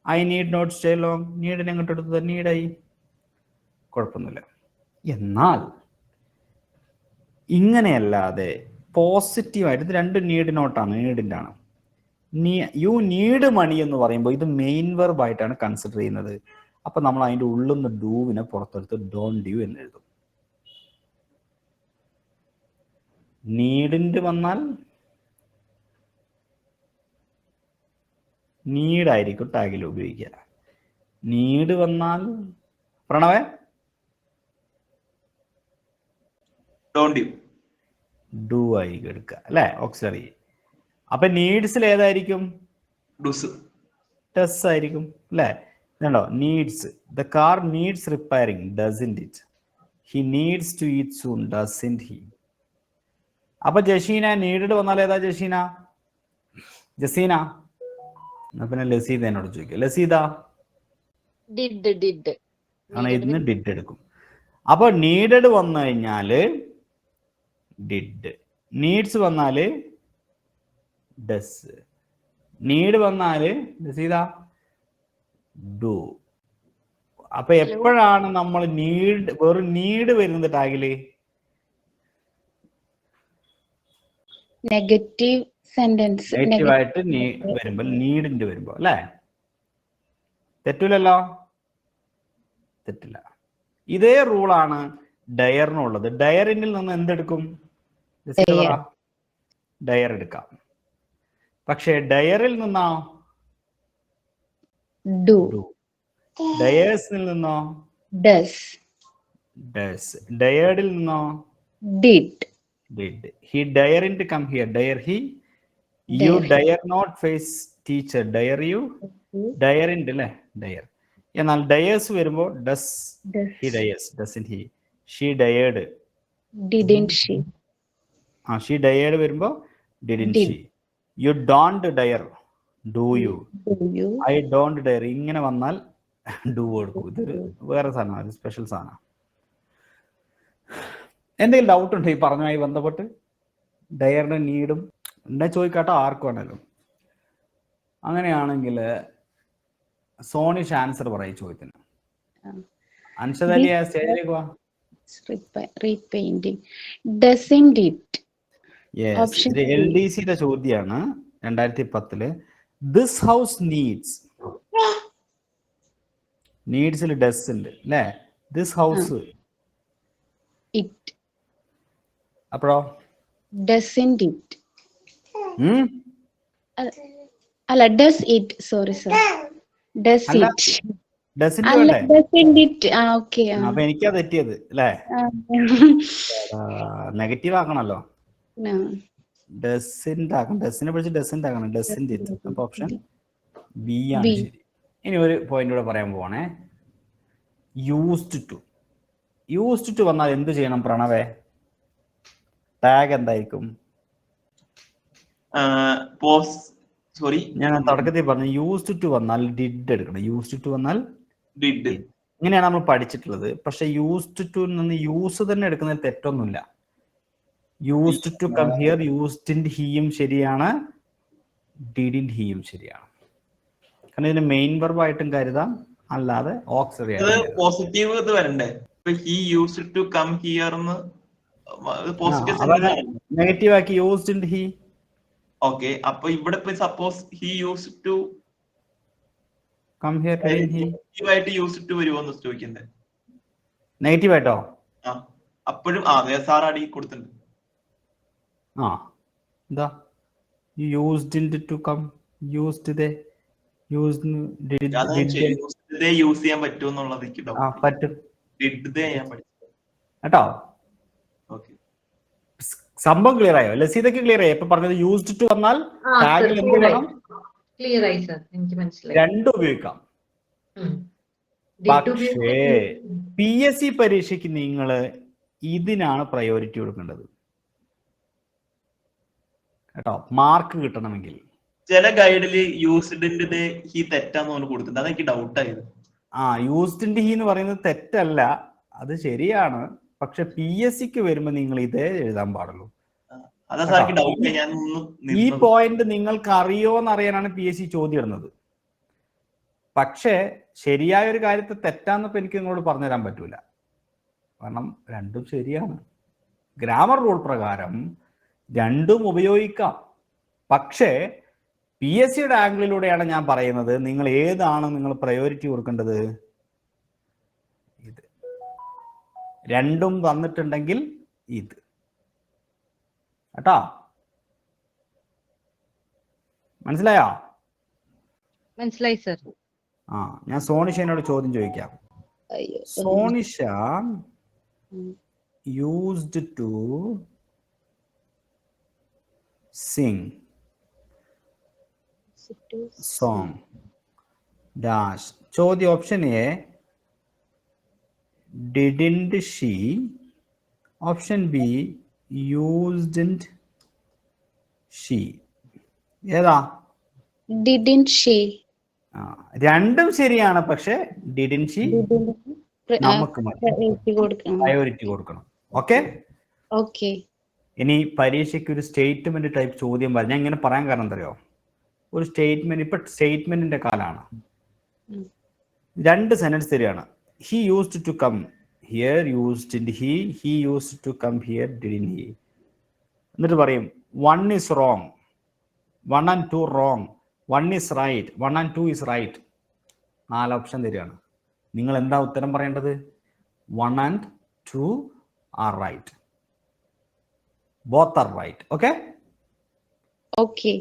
I need not stay long. നീഡിനെ എങ്ങോട്ട് എടുത്തത്? നീഡായി. കുഴപ്പമൊന്നുമില്ല. എന്നാൽ ഇങ്ങനെയല്ലാതെ പോസിറ്റീവായിട്ട്, ഇത് 2 നീഡ് നോട്ടാണ്, നീഡിൻ്റെ ആണ്. യു നീഡ് മണി എന്ന് പറയുമ്പോൾ ഇത് മെയിൻ വെർബ് ആയിട്ടാണ് കൺസിഡർ ചെയ്യുന്നത്. അപ്പൊ നമ്മൾ അതിൻ്റെ ഉള്ളിൽ നിന്ന് ഡൂവിനെ പുറത്തെടുത്ത് ഡോണ്ട് യു എന്ന് എഴുതും. നീഡിൻ്റെ വന്നാൽ നീഡായിരിക്കും ടാഗിൽ ഉപയോഗിക്കുക. നീഡ് വന്നാൽ പ്രണവേ ഡു ആയിരിക്കും എടുക്കുക അല്ലെ, ഓക്സിലറി. അപ്പൊ നീഡ്സിൽ ഏതായിരിക്കും? ഡസ് ആയിരിക്കും അല്ലെ. ഇതുണ്ടോ? Needs. The car needs repairing. Doesn't it. He needs to eat soon. Doesn't he. അപ്പൊ ജഷീന നീഡഡ് വന്നാൽ ഏതാ? ജസീന. പിന്നെ ലസീദ എന്നോട് ചോദിക്കുക. ലസീദ ആണ്. ഇതിന് ഡിഡ് എടുക്കും. അപ്പൊ നീഡഡ് വന്നു കഴിഞ്ഞാല് ഡിഡ്, നീഡ്സ് വന്നാല് ഡസ്, നീഡ് വന്നാല് ലസീദ ഡു. അപ്പൊ എപ്പോഴാണ് നമ്മൾ നീഡ്, വെറും നീഡ് വരുന്നത് ടാഗില്? നെഗറ്റീവ് സെന്റൻസ് നെഗറ്റീവായിട്ട് വരുമ്പോൾ, നീഡിന്റെ വരുമ്പോ അല്ലേ? തെറ്റില്ലല്ലോ, തെറ്റില്ല. ഇതേ റൂളാണ് ഡയറിനുള്ളത്. ഡയറിനിൽ നിന്ന് എന്തെടുക്കും? ഡയർ എടുക്കാം. പക്ഷെ ഡയറിൽ നിന്നോ? ഡു. ഡയേഴ്സിൽ നിന്നോ? ഡസ്. ഡയേർഡിൽ നിന്നോ? Did. He daren't come here. Dare he? You dare not face teacher. Dare you? Daren't അല്ലേ? Dare. എന്നാൽ ഡയേഴ്സ് വരുമ്പോൾ does. He dares. Doesn't he? She dared. Didn't she? She dared വരുമ്പോ didn't Did. She. You don't dare, do you. Do you? I don't dare ഇങ്ങനെ വന്നാൽ do കൊടുക്കും. ഇതൊരു വേറെ സാധനമാണ്, സ്പെഷ്യൽ സാധനം. എന്തെങ്കിലും ഡൗട്ട് ഉണ്ടോ ഈ പറഞ്ഞുമായി ബന്ധപ്പെട്ട്? ഡയറിന്റെ നീഡും എന്നെ ചോദിക്കാട്ടോ, ആർക്കും ആണല്ലോ. അങ്ങനെയാണെങ്കിൽ സോണിഷ് ആൻസർ പറയും ചോദ്യത്തിന്. അൻഷദ് അലി സ്റ്റേജിലേക്ക് വാ. Repainting. Doesn't it? Option ഇത് LDCയുടെ ചോദ്യമാണ് 2010. ദിസ് ഹൗസ് നീഡ്സിൽ ഡസ് ഉണ്ട് അല്ലേ? This house It. അപ്പോഴോ Doesn't it? Alla, does it? Sorry, sir. Does Alla. it? ഡസിന്റെ Alla, വേണ്ടേ? doesn't it? Okay. അപ്പൊ എനിക്കാ തെറ്റിയത് അല്ലേ? നെഗറ്റീവ് ആക്കണല്ലോ. No. ഡസിന്റ് ആക്കണം, ഡസിനെ പിടിച്ച് ഡസിന്റ് ആക്കണം. Doesn't it. അപ്പൊ ഓപ്ഷൻ ബി ആണ് B. ശരി. ഇനി ഒരു പോയിന്റ് കൂടെ പറയാൻ പോവാണേ. യൂസ്ഡ് ടു വന്നാൽ എന്ത് ചെയ്യണം പ്രണവേ? ടാഗ് എന്തായിരിക്കും? സോറി, ഞാൻ തുടക്കത്തിൽ പറഞ്ഞു യൂസ്ഡ് ടു വന്നാൽ ഡിഡ് എടുക്കണം. യൂസ്ഡ് ടു വന്നാൽ ഡിഡ്. ഇങ്ങനെയാണ് നമ്മൾ പഠിച്ചിട്ടുള്ളത്. പക്ഷെ യൂസ്ഡ് ടു നിന്ന് യൂസ് തന്നെ എടുക്കുന്നതിൽ തെറ്റൊന്നുമില്ല. യൂസ്ഡ് ടു കം ഹിയർ, യൂസ്ഡിന്റ് ഹീയും ശരിയാണ്, ഡിഡിന്റ് ഹീയും ശരിയാണ്. കാരണം ഇതിന് മെയിൻ വെർബ് ആയിട്ടും കരുതാം, അല്ലാതെ ഓക്സിലറി ആയിട്ടും. പോസിറ്റീവ് ഇത് വരണ്ടേ? He used to come here എന്ന് പോസിറ്റീവ്. നെഗറ്റീവ് ആക്കി യൂസ്ഡിന്റ് ഹീ. ഓക്കെ, അപ്പൊ ഇവിടെ suppose he used to come here, negative ആയിട്ട് യൂസ്ഡ് ടു വരുമോന്ന് ചോദിക്കുന്നത്. നെഗറ്റീവ് ആയിട്ടോ? അപ്പോഴും അതെ സാർ അടി കൊടുത്തിട്ടുണ്ട്. എന്താ used to come, used they, used use ചെയ്യാൻ പറ്റുമെന്നുള്ളത് പറ്റും ചെയ്യാൻ പറ്റും കേട്ടോ. ഓക്കെ, സംഭവം ക്ലിയർ ആയോ? ലസീദക്ക് ക്ലിയർ ആയോ? ഇപ്പൊ പറഞ്ഞത് യൂസ്ഡ് ടു വന്നാൽ ടാഗിൽ എന്ത് വേണം? ക്ലിയർ ആയി സർ, എനിക്ക് മനസ്സിലായി. രണ്ടും ഉപയോഗിക്കാം. പക്ഷേ PSC പരീക്ഷയ്ക്ക് നിങ്ങൾ ഇതിനാണ് പ്രയോറിറ്റി കൊടുക്കേണ്ടത് കേട്ടോ, മാർക്ക് കിട്ടണമെങ്കിൽ. ചില ഗൈഡില് യൂസ്ഡിന്റെ ഹി തെറ്റാന്ന് തോന്നുന്നു കൊടുത്തിട്ടുണ്ട്. അതെനിക്ക് ഡൗട്ട് ആയത്. യൂസ്ഡിന്റെ ഹി എന്ന് പറയുന്നത് തെറ്റല്ല, അത് ശരിയാണ്. പക്ഷെ PSCക്ക് വരുമ്പോ നിങ്ങൾ ഇതേ എഴുതാൻ പാടുള്ളൂ. ഈ പോയിന്റ് നിങ്ങൾക്ക് അറിയോന്ന് അറിയാനാണ് PSC ചോദ്യം ഇടുന്നത്. പക്ഷേ ശരിയായ ഒരു കാര്യത്തെ തെറ്റാന്നിപ്പോ എനിക്ക് നിങ്ങളോട് പറഞ്ഞു തരാൻ പറ്റൂല. കാരണം രണ്ടും ശരിയാണ്. ഗ്രാമർ റൂൾ പ്രകാരം രണ്ടും ഉപയോഗിക്കാം. പക്ഷേ PSCയുടെ ആംഗിളിലൂടെയാണ് ഞാൻ പറയുന്നത്. നിങ്ങൾ ഏതാണ് നിങ്ങൾ പ്രയോറിറ്റി കൊടുക്കേണ്ടത്? ഇത്. രണ്ടും വന്നിട്ടുണ്ടെങ്കിൽ ഇത് കേട്ടോ. മനസ്സിലായോ? മനസ്സിലായി സർ. ഞാൻ സോണിഷനോട് ചോദ്യം ചോദിക്കാം. Sonisha used to sing song dash. ചോദ്യം option A didn't she, option B used she. ഏതാ? Didn't she? രണ്ടും ശരിയാണ്. പക്ഷെ didn't she നമുക്ക് പ്രയോറിറ്റി കൊടുക്കണം. Okay okay. ഇനി പരീക്ഷയ്ക്ക് ഒരു സ്റ്റേറ്റ്മെന്റ് ടൈപ്പ് ചോദ്യം പറഞ്ഞ ഞാൻ ഇങ്ങനെ പറയാൻ കാരണം എന്തറിയോ? ഒരു സ്റ്റേറ്റ്മെന്റ്, ഇപ്പൊ സ്റ്റേറ്റ്മെന്റിന്റെ കാലാണ്. രണ്ട് സെന്റൻസ് തരികയാണ്. He used to come here, used he, he used to come here, didn't he. എന്നിട്ട് പറയും 1 is wrong, 1 and 2 wrong, 1 is right, 1 and 2 is right. 4 option തരികയാണ്. നിങ്ങൾ എന്താ ഉത്തരം പറയേണ്ടത്? 1 and 2 are right, both are right. Okay okay.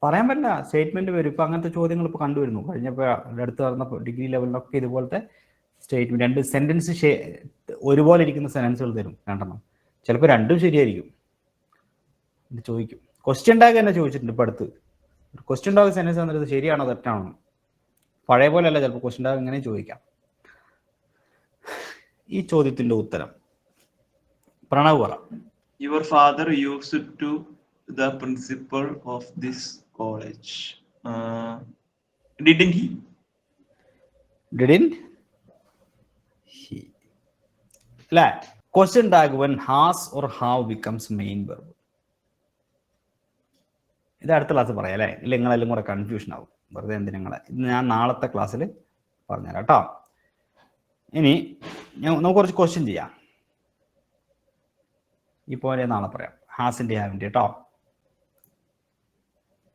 പറയാൻ പറ്റില്ല, statement വരും. ഇപ്പൊ അങ്ങനത്തെ ചോദ്യങ്ങൾ ഇപ്പൊ കണ്ടുവരുന്നു. കഴിഞ്ഞപ്പോ അടുത്ത് നടന്ന ഡിഗ്രി ലെവലിലൊക്കെ ഇതുപോലത്തെ സ്റ്റേറ്റ്മെന്റ്, രണ്ട് സെന്റൻസ് ഒരുപോലെ ഇരിക്കുന്ന സെന്റൻസുകൾ തരും, രണ്ടെണ്ണം. ചിലപ്പോൾ രണ്ടും ശരിയായിരിക്കും. ചോദിക്കും. ക്വസ്റ്റ്യൻ ടാഗ് തന്നെ ചോദിച്ചിട്ടുണ്ട് ഇപ്പൊ അടുത്ത്. ക്വസ്റ്റ്യൻ ടാഗ് സെന്റൻസ് തന്നിട്ട് ശരിയാണോ തെറ്റാണോ? പഴയ പോലെ അല്ല, ചിലപ്പോൾ ക്വസ്റ്റ്യൻ ടാഗ് ഇങ്ങനെ ചോദിക്കാം. ഈ ചോദ്യത്തിന്റെ ഉത്തരം പ്രണവ് പറ. Your father used to the principal of this college. Didn't he? Didn't he? അല്ലേ? Question tag when has or have becomes main verb. ഇത് അടുത്ത ക്ലാസ് പറയാം അല്ലേ? ഇല്ല നിങ്ങളെല്ലാം കൂടെ കൺഫ്യൂഷൻ ആവും. വെറുതെ എന്തിനാ ഇത് ഞാൻ നാളത്തെ ക്ലാസ്സിൽ പറഞ്ഞുതരാം കേട്ടോ. ഇനി നമുക്ക് കുറച്ച് ക്വസ്റ്റ്യൻ ചെയ്യാം. ഈ പോലെ നാളെ പറയാം. ഹാസിന്റെ ഹാവിന്റെ കേട്ടോ.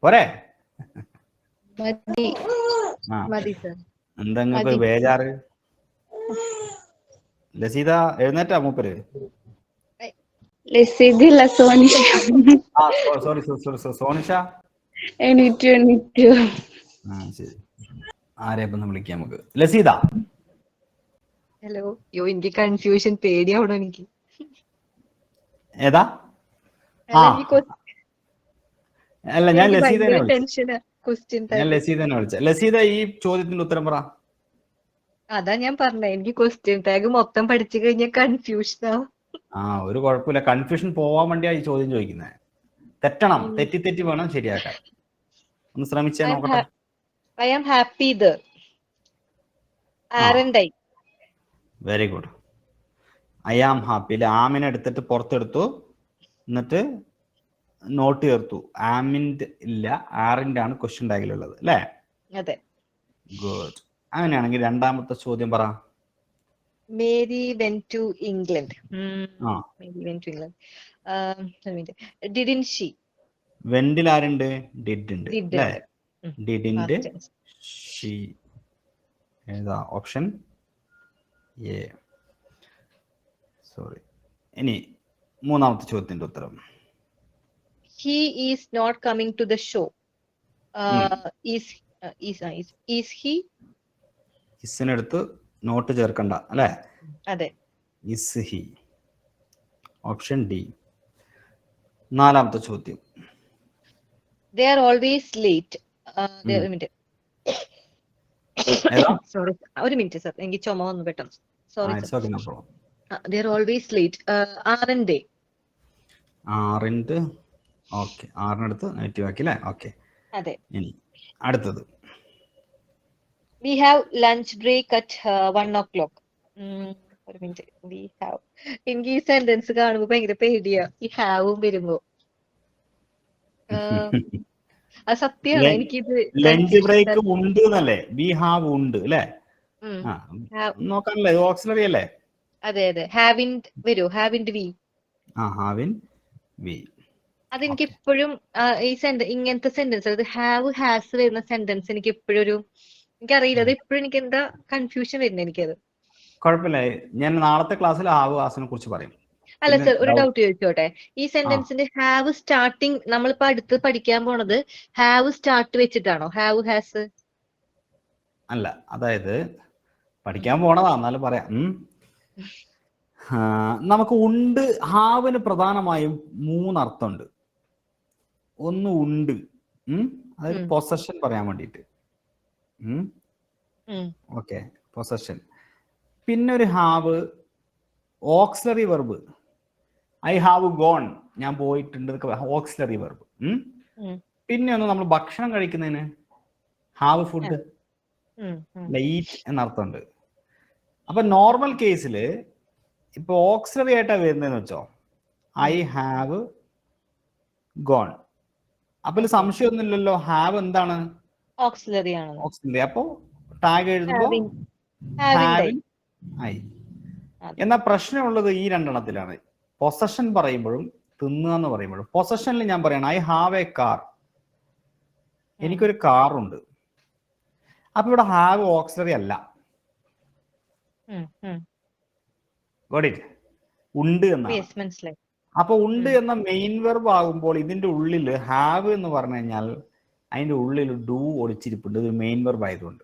പോരെ? ആ എന്തെങ്കിലും ബേജാറ്? ലസീത എഴുന്നേറ്റാ മൂപ്പര്? ലസീദില്ല, സോനിഷ. സോറി സോനിഷ എണീറ്റു. ശരി. ആരെ ഇപ്പൊ വിളിക്കാം നമുക്ക്? ലസീത. ഹലോ. യോ എനിക്ക് കൺഫ്യൂഷൻ, പേടിയാവണോ എനിക്ക്? ഏതാ? അല്ല ഞാൻ ലസീദനെ വിളിച്ച. ലസീദ ഈ ചോദ്യത്തിന്റെ ഉത്തരം പറ. അതാ ഞാൻ പറഞ്ഞ എനിക്ക് ക്വസ്റ്റ്യൻ ടാഗ് മൊത്തം പഠിച്ചു കഴിഞ്ഞാൽ കൺഫ്യൂഷൻ ആവും. ഒരു കുഴപ്പമില്ല. കൺഫ്യൂഷൻ പോവാൻ വേണ്ടിയാ ഈ ചോദ്യം ചോദിക്കുന്നത്. തെറ്റണം, തെറ്റി വേണം ശരിയാക്കാൻ. ഒന്ന് ശ്രമിച്ചേ നോക്കട്ടെ. I am happy there. Aren't I? Very good. I am happy. ആമിനെ എടുത്തിട്ട് പുറത്തെടുത്തു, എന്നിട്ട് നോട്ട് ചേർത്തു. ആമിന്റെ ഇല്ല, ആറിന്റെ ആണ് ക്വസ്റ്റ്യൻ ടാഗിലുള്ളത് അല്ലേ? അതെ. ഗുഡ്. അങ്ങനെയാണെങ്കിൽ രണ്ടാമത്തെ ചോദ്യം പറ. Mary went to England. Mary went to England. Didn't she? വെന്റിൽ ആരുണ്ട്? ഡിഡ് ഉണ്ട് അല്ലേ? Didn't she. ഏതാ ഓപ്ഷൻ? എ. സോറി. ഇനി മൂന്നാമത്തെ ചോദ്യത്തിന്റെ ഉത്തരം. He is not coming to the show. Is he? ഇസിനെടുത്ത് നോട്ട് ചേർക്കണ്ട അല്ലേ? അതെ. Is he. Option D. നാലാമത്തെ ചോദ്യം. They are always late. Sorry, ഒരു മിനിറ്റ് സർ, എനിക്ക് ചുമ വന്നു പെട്ടെന്ന്. Sorry sir. They are always late. Aren't they? ആറിന്റെ ഓക്കെ, ആറിനടുത്ത് നെഗറ്റീവ് ആക്കി അല്ലേ? ഓക്കെ. അതെ. ഇനി അടുത്തത്. We have lunch break at 1 o'clock. ഒരു മിനിറ്റ്. We have. എനിക്ക് ഈ സെന്റൻസ് കാണുമ്പോ ഭയങ്കര പേടിയാ, ഈ ഹാവും വരുമ്പോ. അത് സത്യമാണ്. എനിക്കിത് ലഞ്ച് ബ്രേക്ക് ഉണ്ട് എന്നല്ലേ? വി ഹാവ് ഉണ്ട് അല്ലേ? നോക്കാനല്ലേ? ഓക്സിലറി അല്ലേ? അതെ അതെ. ഹാവിൻഡ് വരൂ. Haven't we. Haven't we. അതെനിക്ക് ഇപ്പോഴും ഈ ഇങ്ങനത്തെ സെന്റൻസ്, അതായത് ഹാവ് ഹാസ് വരുന്ന സെന്റൻസ് എനിക്ക് ഇപ്പോഴും ഒരു, എനിക്കറിയില്ല, അത് ഇപ്പോഴും എനിക്ക് എന്താ കൺഫ്യൂഷൻ വരുന്നത് എനിക്കത്. കുഴപ്പമില്ല, ഞാൻ നാളത്തെ ക്ലാസ്സിൽ ഹാവ് ഹാസിനെ കുറിച്ച് പറയും. അല്ല സർ, ഒരു ഡൗട്ട് ചോദിച്ചോട്ടെ? ഈ സെന്റൻസിന്റെ ഹാവ് സ്റ്റാർട്ടിങ് നമ്മളിപ്പോ അടുത്ത് പഠിക്കാൻ പോണത് ഹാവ് സ്റ്റാർട്ട് വെച്ചിട്ടാണോ? ഹാവ് ഹാസ് അല്ല, അതായത് പഠിക്കാൻ പോണതാ, എന്നാലും പറയാം. നമുക്ക് ഉണ്ട്, ഹാവിന് പ്രധാനമായും 3 അർത്ഥമുണ്ട്. ഒന്ന് ഉണ്ട്, അതായത് പൊസഷൻ പറയാൻ വേണ്ടിയിട്ട്. ഓക്കെ, പൊസഷൻ. പിന്നെ ഒരു have auxiliary verb. I have gone, ഞാൻ പോയിട്ടുണ്ട്, ഓക്സിലറി വെർബ്. പിന്നെ ഒന്ന് നമ്മൾ ഭക്ഷണം കഴിക്കുന്നതിന് ഹാവ് ഫുഡ്, ഈറ്റ് എന്നർത്ഥമുണ്ട്. അപ്പൊ നോർമൽ കേസില് ഇപ്പൊ ഓക്സിലറി ആയിട്ടാ വരുന്നതെന്ന് വെച്ചോ, ഐ ഹാവ് ഗോൺ. അപ്പൊ സംശയമൊന്നുമില്ലല്ലോ, ഹാവ് എന്താണ്? ഓക്സിലറി ആണ്. ഓക്സിലറി. അപ്പൊ ടാഗ് എഴുതുമ്പോ ഐ. എന്നാ പ്രശ്നമുള്ളത് ഈ രണ്ടെണ്ണത്തിലാണ്. പൊസഷൻ പറയുമ്പോഴും തിന്നുക എന്ന് പറയുമ്പോഴും. പൊസഷനിൽ ഞാൻ പറയണം ഐ ഹാവ് എ കാർ, എനിക്കൊരു കാറുണ്ട്. അപ്പൊ ഇവിടെ ഹാവ് ഓക്സിലറി അല്ല. ഉണ്ട് എന്നാണ്. അപ്പൊ ഉണ്ട് എന്ന മെയിൻ വെർബ് ആകുമ്പോൾ ഇതിന്റെ ഉള്ളിൽ ഹാവ് എന്ന് പറഞ്ഞു കഴിഞ്ഞാൽ അതിന്റെ ഉള്ളിൽ ഡു ഒളിച്ചിരിപ്പുണ്ട്, ഇത് മെയിൻ വെർബ് ആയതുകൊണ്ട്.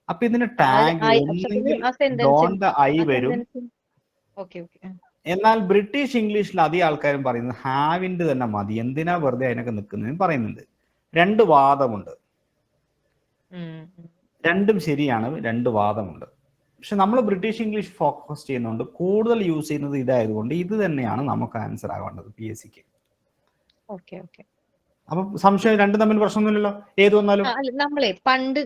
അപ്പൊ ഇതിന് ടാഗ് ഡോണ്ട് ഐ വരും. എന്നാൽ ബ്രിട്ടീഷ് ഇംഗ്ലീഷിൽ അധികം ആൾക്കാരും പറയുന്നത് ഹാവിന്റെ തന്നെ മതി, എന്തിനാ വെറുതെ അതിനൊക്കെ നിൽക്കുന്നതെന്ന് പറയുന്നുണ്ട്. 2 വാദമുണ്ട്, രണ്ടും ശരിയാണ്, 2 വാദമുണ്ട്. പക്ഷെ നമ്മൾ ബ്രിട്ടീഷ് ഇംഗ്ലീഷ് ഫോക്കസ് ചെയ്യുന്നതുകൊണ്ട് കൂടുതൽ യൂസ് ചെയ്യുന്നത് ഇതായതുകൊണ്ട് ഇത് തന്നെയാണ് നമുക്ക് ആൻസർ ആവേണ്ടത് PSCക്ക്. Okay okay. അപ്പൊ സംശയം രണ്ടും തമ്മിൽ പ്രശ്നമൊന്നുമില്ലല്ലോ, ഏത് വന്നാലും. അല്ല നമ്മളെ പണ്ട്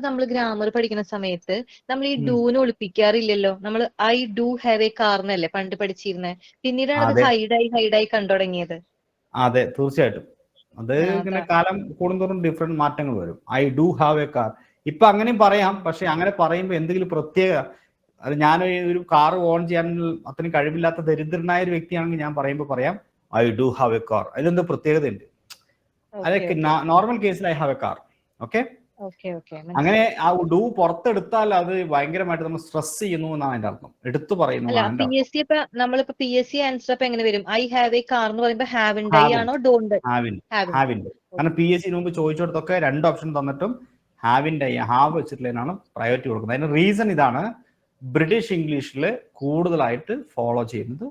നമ്മൾ ഗ്രാമർ പഠിക്കുന്ന സമയത്ത് നമ്മൾ ഈ ഉം. ഡൂനെ ഒളിപ്പിക്കാറില്ലല്ലോ. നമ്മൾ I do have a car എന്നല്ലേ പണ്ട് പഠിച്ചിരുന്നത്. പിന്നീടാണ് അത് അതെ ഹൈഡായി കണ്ടുടങ്ങിയത്. അതെ തീർച്ചയായിട്ടും. അത് ഇങ്ങനെ അതാ. കാലം കൂടുന്തോറും ഡിഫറെന്റ് മാറ്റങ്ങൾ വരും. I do have a car ഇപ്പൊ അങ്ങനെയും പറയാം, പക്ഷെ അങ്ങനെ പറയുമ്പോൾ എന്തെങ്കിലും പ്രത്യേക, അത് ഞാൻ ഒരു കാർ ഓൺ ചെയ്യാൻ അത്രയും കഴിവില്ലാത്ത ദരിദ്രനായ ഒരു വ്യക്തിയാണെങ്കിൽ ഞാൻ പറയുമ്പോൾ പറയാം I do have a car. അതിലെന്തോ പ്രത്യേകതയുണ്ട്. അതൊക്കെ നോർമൽ കേസിൽ I have a car. Okay, അങ്ങനെ ആ ഡു പുറത്തെടുത്താൽ അത് ഭയങ്കരമായിട്ട് നമ്മൾ സ്ട്രെസ് ചെയ്യുന്നു എന്നാണ് അതിന്റെ അർത്ഥം, എടുത്തു പറയുന്നു അല്ല അതിന്റെ പി എസ് സി ഇപ്പൊ നമ്മളിപ്പോ PSC ആൻസർ അപ്പൊ എങ്ങനെ വരും? ഐ ഹാവ് എ കാർ എന്ന് പറയുമ്പോ ഹാവിൻഡ് ഐ ആണോ ഡോണ്ട്? ഹാവിൻഡ്. കാരണം PSC മുമ്പ് ചോദിച്ചിടത്തൊക്കെ രണ്ട് ഓപ്ഷൻ തന്നിട്ടും ഹാവിൻഡ് ഐ ഹാവ് വെച്ചിട്ടുള്ളതിനാണ് പ്രയോറിറ്റി കൊടുക്കുന്നത്. അതിന് റീസൺ ഇതാണ്, ബ്രിട്ടീഷ് ഇംഗ്ലീഷിൽ കൂടുതലായിട്ട് ഫോളോ ചെയ്യുന്നത്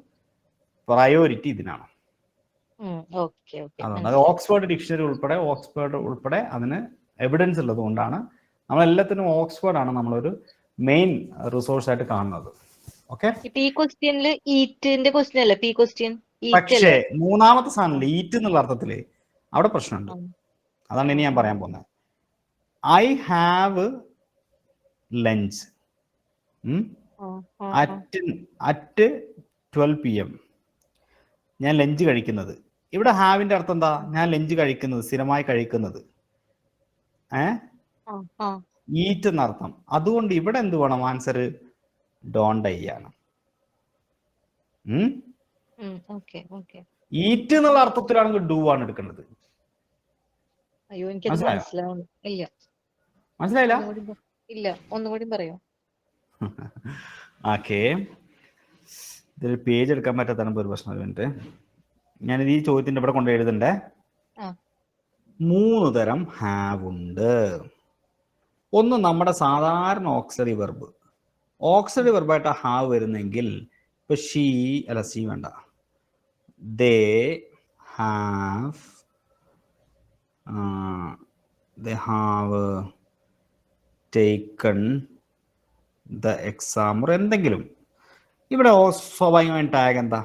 പ്രയോറിറ്റി ഇതിനാണ്. അതുകൊണ്ട് അത് ഓക്സ്ഫോർഡ് ഡിക്ഷണറി ഉൾപ്പെടെ അതിന് എവിഡൻസ് ഉള്ളത് കൊണ്ടാണ് നമ്മളെല്ലാത്തിനും ഓക്സ്ഫോർഡ് ആണ് നമ്മളൊരു മെയിൻ റിസോഴ്സ് ആയിട്ട് കാണുന്നത്. ഓക്കെ, ഈ ക്വസ്റ്റ്യനില് ഈറ്റിന്റെ ക്വസ്റ്റ്യൻ അല്ലേ പി ക്വസ്റ്റ്യൻ? പക്ഷേ മൂന്നാമത്തെ സാധനം ഈറ്റ് എന്നുള്ള അർത്ഥത്തില് അവിടെ പ്രശ്നമുണ്ട്. അതാണ് ഇനി ഞാൻ പറയാൻ പോകുന്നത്. I have lunch at 12 PM. ഞാൻ ലഞ്ച് കഴിക്കുന്നത്. ഇവിടെ ഹാവിന്റെ അർത്ഥം എന്താ? ഞാൻ ലഞ്ച് കഴിക്കുന്നത്, സ്ഥിരമായി കഴിക്കുന്നത്. ഈറ്റ് എന്നർത്ഥം. അതുകൊണ്ട് ഇവിടെ എന്ത് വേണം? ആൻസർ ഡോണ്ട് ഐ ആണ്. ഈറ്റ് എന്നുള്ള അർത്ഥത്തിലാണെങ്കിൽ ഡു ആണ് എടുക്കേണ്ടത്. അയ്യോ എനിക്കത് മനസ്സിലായില്ല. ഇല്ല, ഒന്നുകൂടി പറയോ? ഓക്കെ, ഇതിൽ പേജ് എടുക്കാൻ പറ്റാത്ത ഒരു പ്രശ്നം. ഒരു മിനിറ്റ്, ഞാനിത് ഈ ചോദ്യത്തിന്റെ ഇവിടെ കൊണ്ട് എഴുതണ്ടേ. 3 തരം ഹാവ് ഉണ്ട്. ഒന്ന് നമ്മുടെ സാധാരണ ഓക്സിലറി വെർബ്. ഓക്സിലറി വെർബായിട്ട് ഹാവ് വരുന്നെങ്കിൽ ഇപ്പൊ സി വേണ്ട, they have taken the exam എന്തെങ്കിലും. ഇവിടെ സ്വാഭാവികമായി ടാഗ് എന്താ?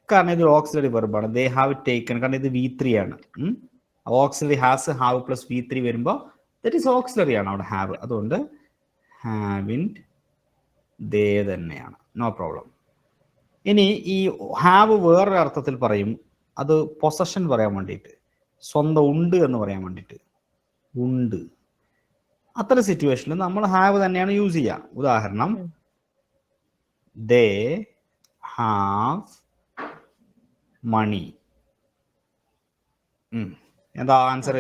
കാരണം ഇത് ഓക്സിലറി വെർബാണ്. ദേ ഹാവ് ടേക്കൺ, കാരണം ഇത് V3 ആണ്. Auxiliary has have plus V3 വരുമ്പോൾ ദറ്റ് ഈസ് ഓക്സിലറി ആണ് അവിടെ ഹാവ്. അതുകൊണ്ട് ഹാവിൻഡ് ദേ തന്നെയാണ്, നോ പ്രോബ്ലം. ഇനി ഈ ഹാവ് വേറൊരു അർത്ഥത്തിൽ പറയും, അത് പൊസഷൻ പറയാൻ വേണ്ടിയിട്ട്, സ്വന്തം ഉണ്ട് എന്ന് പറയാൻ വേണ്ടിയിട്ട്. ഉണ്ട്, അത്തരം സിറ്റുവേഷനിൽ നമ്മൾ ഹാവ് തന്നെയാണ് യൂസ് ചെയ്യുക. ഉദാഹരണം, ദേ ഹാവ് മണി. എന്താ ആൻസർ?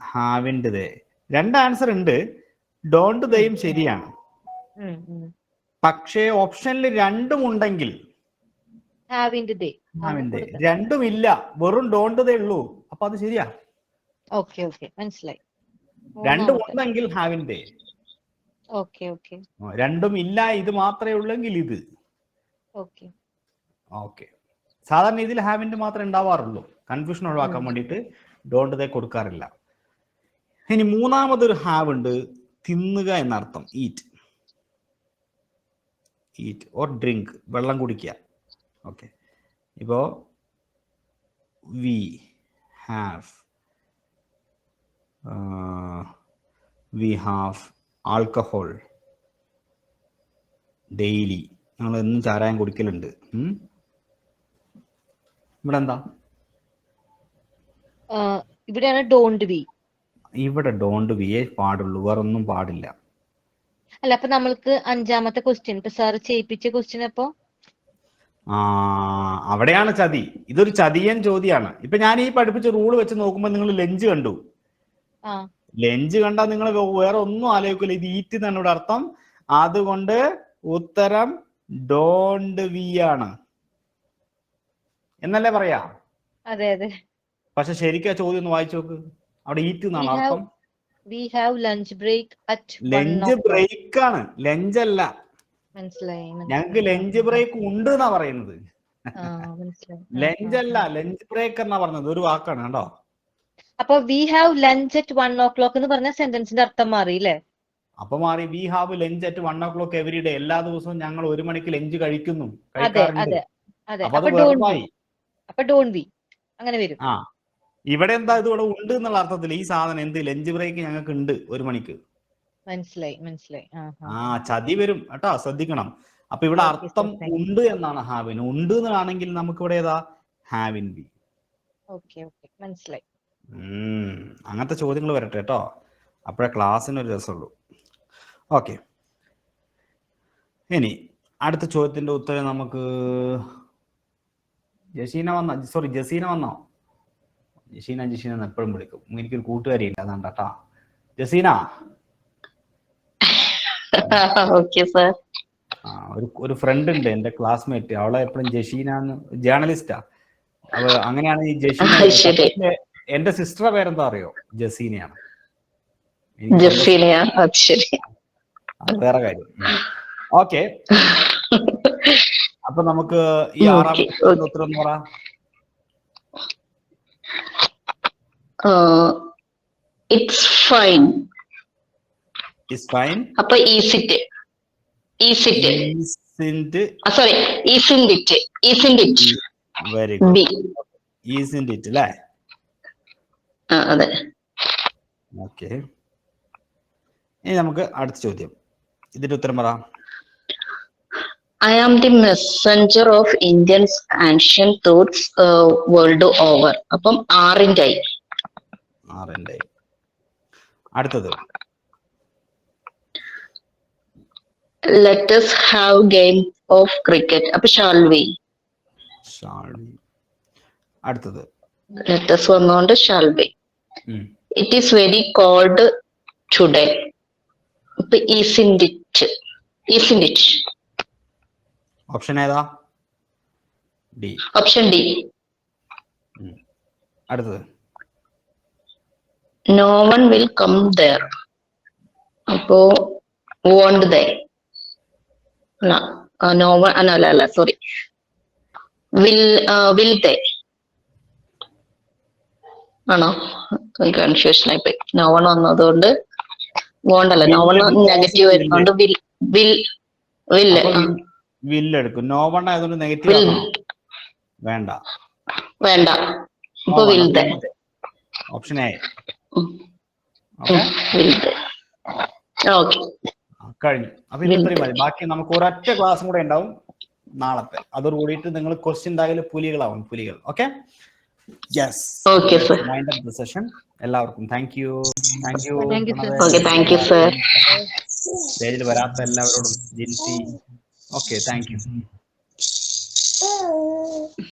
Haven't they. 2 ആൻസർ ഉണ്ട്. ഡോണ്ട് ദയും ശരിയാണ്. പക്ഷേ ഓപ്ഷനിൽ രണ്ടും ഉണ്ടെങ്കിൽ രണ്ടും ഇല്ല, വെറും ഡോണ്ട് ദേ ഉള്ളൂ, അപ്പൊ അത് ശരിയാ. മനസ്സിലായി. രണ്ടും ഉണ്ടെങ്കിൽ ഹാവിൻ ദേ. രണ്ടും ഇല്ല, ഇത് മാത്രമേ ഉള്ളെങ്കിൽ ഇത്. ഓക്കെ, സാധാരണ ഇതിൽ ഹാവിൻഡ് മാത്രമേ ഉണ്ടാവാറുള്ളൂ. കൺഫ്യൂഷൻ ഒഴിവാക്കാൻ വേണ്ടിയിട്ട് ഡോണ്ട് ദേ കൊടുക്കാറില്ല. ഇനി മൂന്നാമതൊരു ഹാവ് ഉണ്ട്, തിന്നുക എന്നർത്ഥം. ഈറ്റ് ഓർ ഡ്രിങ്ക്, വെള്ളം കുടിക്കുക. ഓക്കെ, ഇപ്പോ വി ഹാവ് ആൽക്കഹോൾ ഡെയിലി. ഞങ്ങൾ എന്നും ചാരായം കുടിക്കലുണ്ട്. ഇവിടെ എന്താ? ഇവിടെയാണ് ഡോണ്ട് ബി. ഇവിടെ ഡോണ്ട് ബിയേ പാടുള്ളൂ, വേറൊന്നും പാടില്ല. അല്ല, അപ്പൊ നമ്മൾക്ക് 5ാമത്തെ ക്വസ്റ്റ്യൻ ഇപ്പൊ സാറ് ചെയ്യിപ്പിച്ച ക്വസ്റ്റ്യൻ അപ്പൊ അവിടെയാണ് ചതി. ഇതൊരു ചതിയൻ ചോദ്യമാണ്. ഇപ്പൊ ഞാൻ ഈ പഠിപ്പിച്ച റൂള് വെച്ച് നോക്കുമ്പോൾ നിങ്ങൾ ലഞ്ച് കണ്ടു. ലഞ്ച് കണ്ടാൽ നിങ്ങൾ വേറെ ഒന്നും ആലോചിക്കില്ല, ഇത് ഈറ്റ് എന്നാണ് ഇവിടെ അർത്ഥം. അതുകൊണ്ട് ഉത്തരം ഡോണ്ട് വി ആണ് എന്നല്ലേ പറയാ? അതെ. പക്ഷെ ശരിക്കും ആ ചോദ്യം ഒന്ന് വായിച്ചു നോക്ക്. അവിടെ ഈറ്റ് എന്നാണ് അർത്ഥം. We have lunch break at 1 lunch break ആണ്, ലഞ്ച് അല്ല. മനസ്സിലായി. ഞങ്ങൾക്ക് ലഞ്ച് ബ്രേക്ക് ഉണ്ട് എന്നാ പറയുന്നത്. ലഞ്ച് അല്ല, ലഞ്ച് ബ്രേക്ക് എന്നാ പറഞ്ഞത്. ഒരു വാക്കാണ് കേട്ടോ. അപ്പൊ we have lunch at 1 o'clock എന്ന് പറഞ്ഞ സെന്റൻസിന്റെ അർത്ഥം മാറി അല്ലേ? അപ്പൊ മാറി we have lunch at 1 o'clock every day. എല്ലാ ദിവസവും ഞങ്ങൾ 1 മണിക്ക് ലഞ്ച് കഴിക്കുന്നു, അതെ കഴിക്കാറുണ്ട്. അതെ അതെ. അപ്പൊ അത് അപ്പൊ ഡോണ്ട് ബി, വെർബായി. അപ്പൊ ഡോണ്ട് ബി അങ്ങനെ വരും. ആ ഇവിടെ എന്താ, ഇത് ഇവിടെ ഉണ്ട് എന്നുള്ള അർത്ഥത്തിൽ ഈ സാധനം എന്ത്, ലഞ്ച് ബ്രേക്ക് ഞങ്ങൾക്ക് ഉണ്ട് 1 മണിക്ക്. മനസ്സിലായി മനസ്സിലായി. ആ ചതി വരും കേട്ടോ, ശ്രദ്ധിക്കണം. അപ്പൊ ഇവിടെ Okay, അർത്ഥം sir, thank you. ഉണ്ട് എന്നാണ് ഹാവിന്. ഉണ്ട് എന്നാണെങ്കിൽ നമുക്ക് ഇവിടെ ഏതാ, ഹാവിൻ ബി. ഓക്കെ മനസ്സിലായി. അങ്ങനത്തെ ചോദ്യങ്ങൾ വരട്ടെ കേട്ടോ, അപ്പോഴേ ക്ലാസ്സിന് ഒരു രസമുള്ളൂ. ഓക്കെ, ഇനി അടുത്ത ചോദ്യത്തിന്റെ ഉത്തരം നമുക്ക് ജസീന വന്നോ? ജസീന എപ്പോഴും വിളിക്കും, എനിക്കൊരു കൂട്ടുകാരിയില്ല അതാണ് കേട്ടാ. ജസീന. Okay sir. ഒരു ഫ്രണ്ട് ഉണ്ട് എന്റെ ക്ലാസ്മേറ്റ്, അവളെ എപ്പോഴും ജസീന, ജേർണലിസ്റ്റാ. അങ്ങനെയാണ് ഈ ജസീന. എന്റെ സിസ്റ്ററുടെ പേരെന്താ അറിയോ? ജസീനയാണ്. അത് വേറെ കാര്യം. ഓക്കെ, അപ്പൊ നമുക്ക് ഈ 6ാമത്തെ ഉത്തരം പറ. It's fine. It's fine. അപ്പൊ is it. Sorry, isn't it. Very good. Isn't it അല്ലേ? അതെ. ഓക്കെ, ഇനി നമുക്ക് അടുത്ത ചോദ്യം, ഇതിന്റെ ഉത്തരം പറ. I am the messenger of Indians ancient thoughts world over. അപ്പം 6ന്റെ ആയി. അടുത്തത്, let us have game of cricket. അപ്പൊ shall we. അടുത്തത്, let us വന്നുകൊണ്ട് shall we. It is very cold today. അപ്പൊ isn't it. ഓപ്ഷൻ ഏതാ? ഡി. Option D. അടുത്തത്, no one will come there. അപ്പോ won't they. no one, അല്ല sorry, will they ആണോ? Confusion ആയിപ്പോയി. no one വന്നതുകൊണ്ട് won't അല്ല, no one നെഗറ്റീവ് വരുന്നതുകൊണ്ട് വില്ല് എടുക്കും. നോ വൺ ആയതുകൊണ്ട് നെഗറ്റീവ് വേണ്ട. ഇപ്പൊ will they. Option A. കഴിഞ്ഞു. അപ്പൊ ഇത്രയും മതി. ബാക്കി നമുക്ക് ഒരൊറ്റ ക്ലാസ്സും കൂടെ ഉണ്ടാവും നാളത്തെ. അതോട് കൂടിയിട്ട് നിങ്ങൾ ക്വസ്റ്റ്യൻ ഉണ്ടായാലും പുലികളാവും, പുലികൾ. Okay, yes. സെഷൻ എല്ലാവർക്കും താങ്ക് യു. പേജിൽ വരാത്ത എല്ലാവരോടും ജിൻസി. Okay, thank U.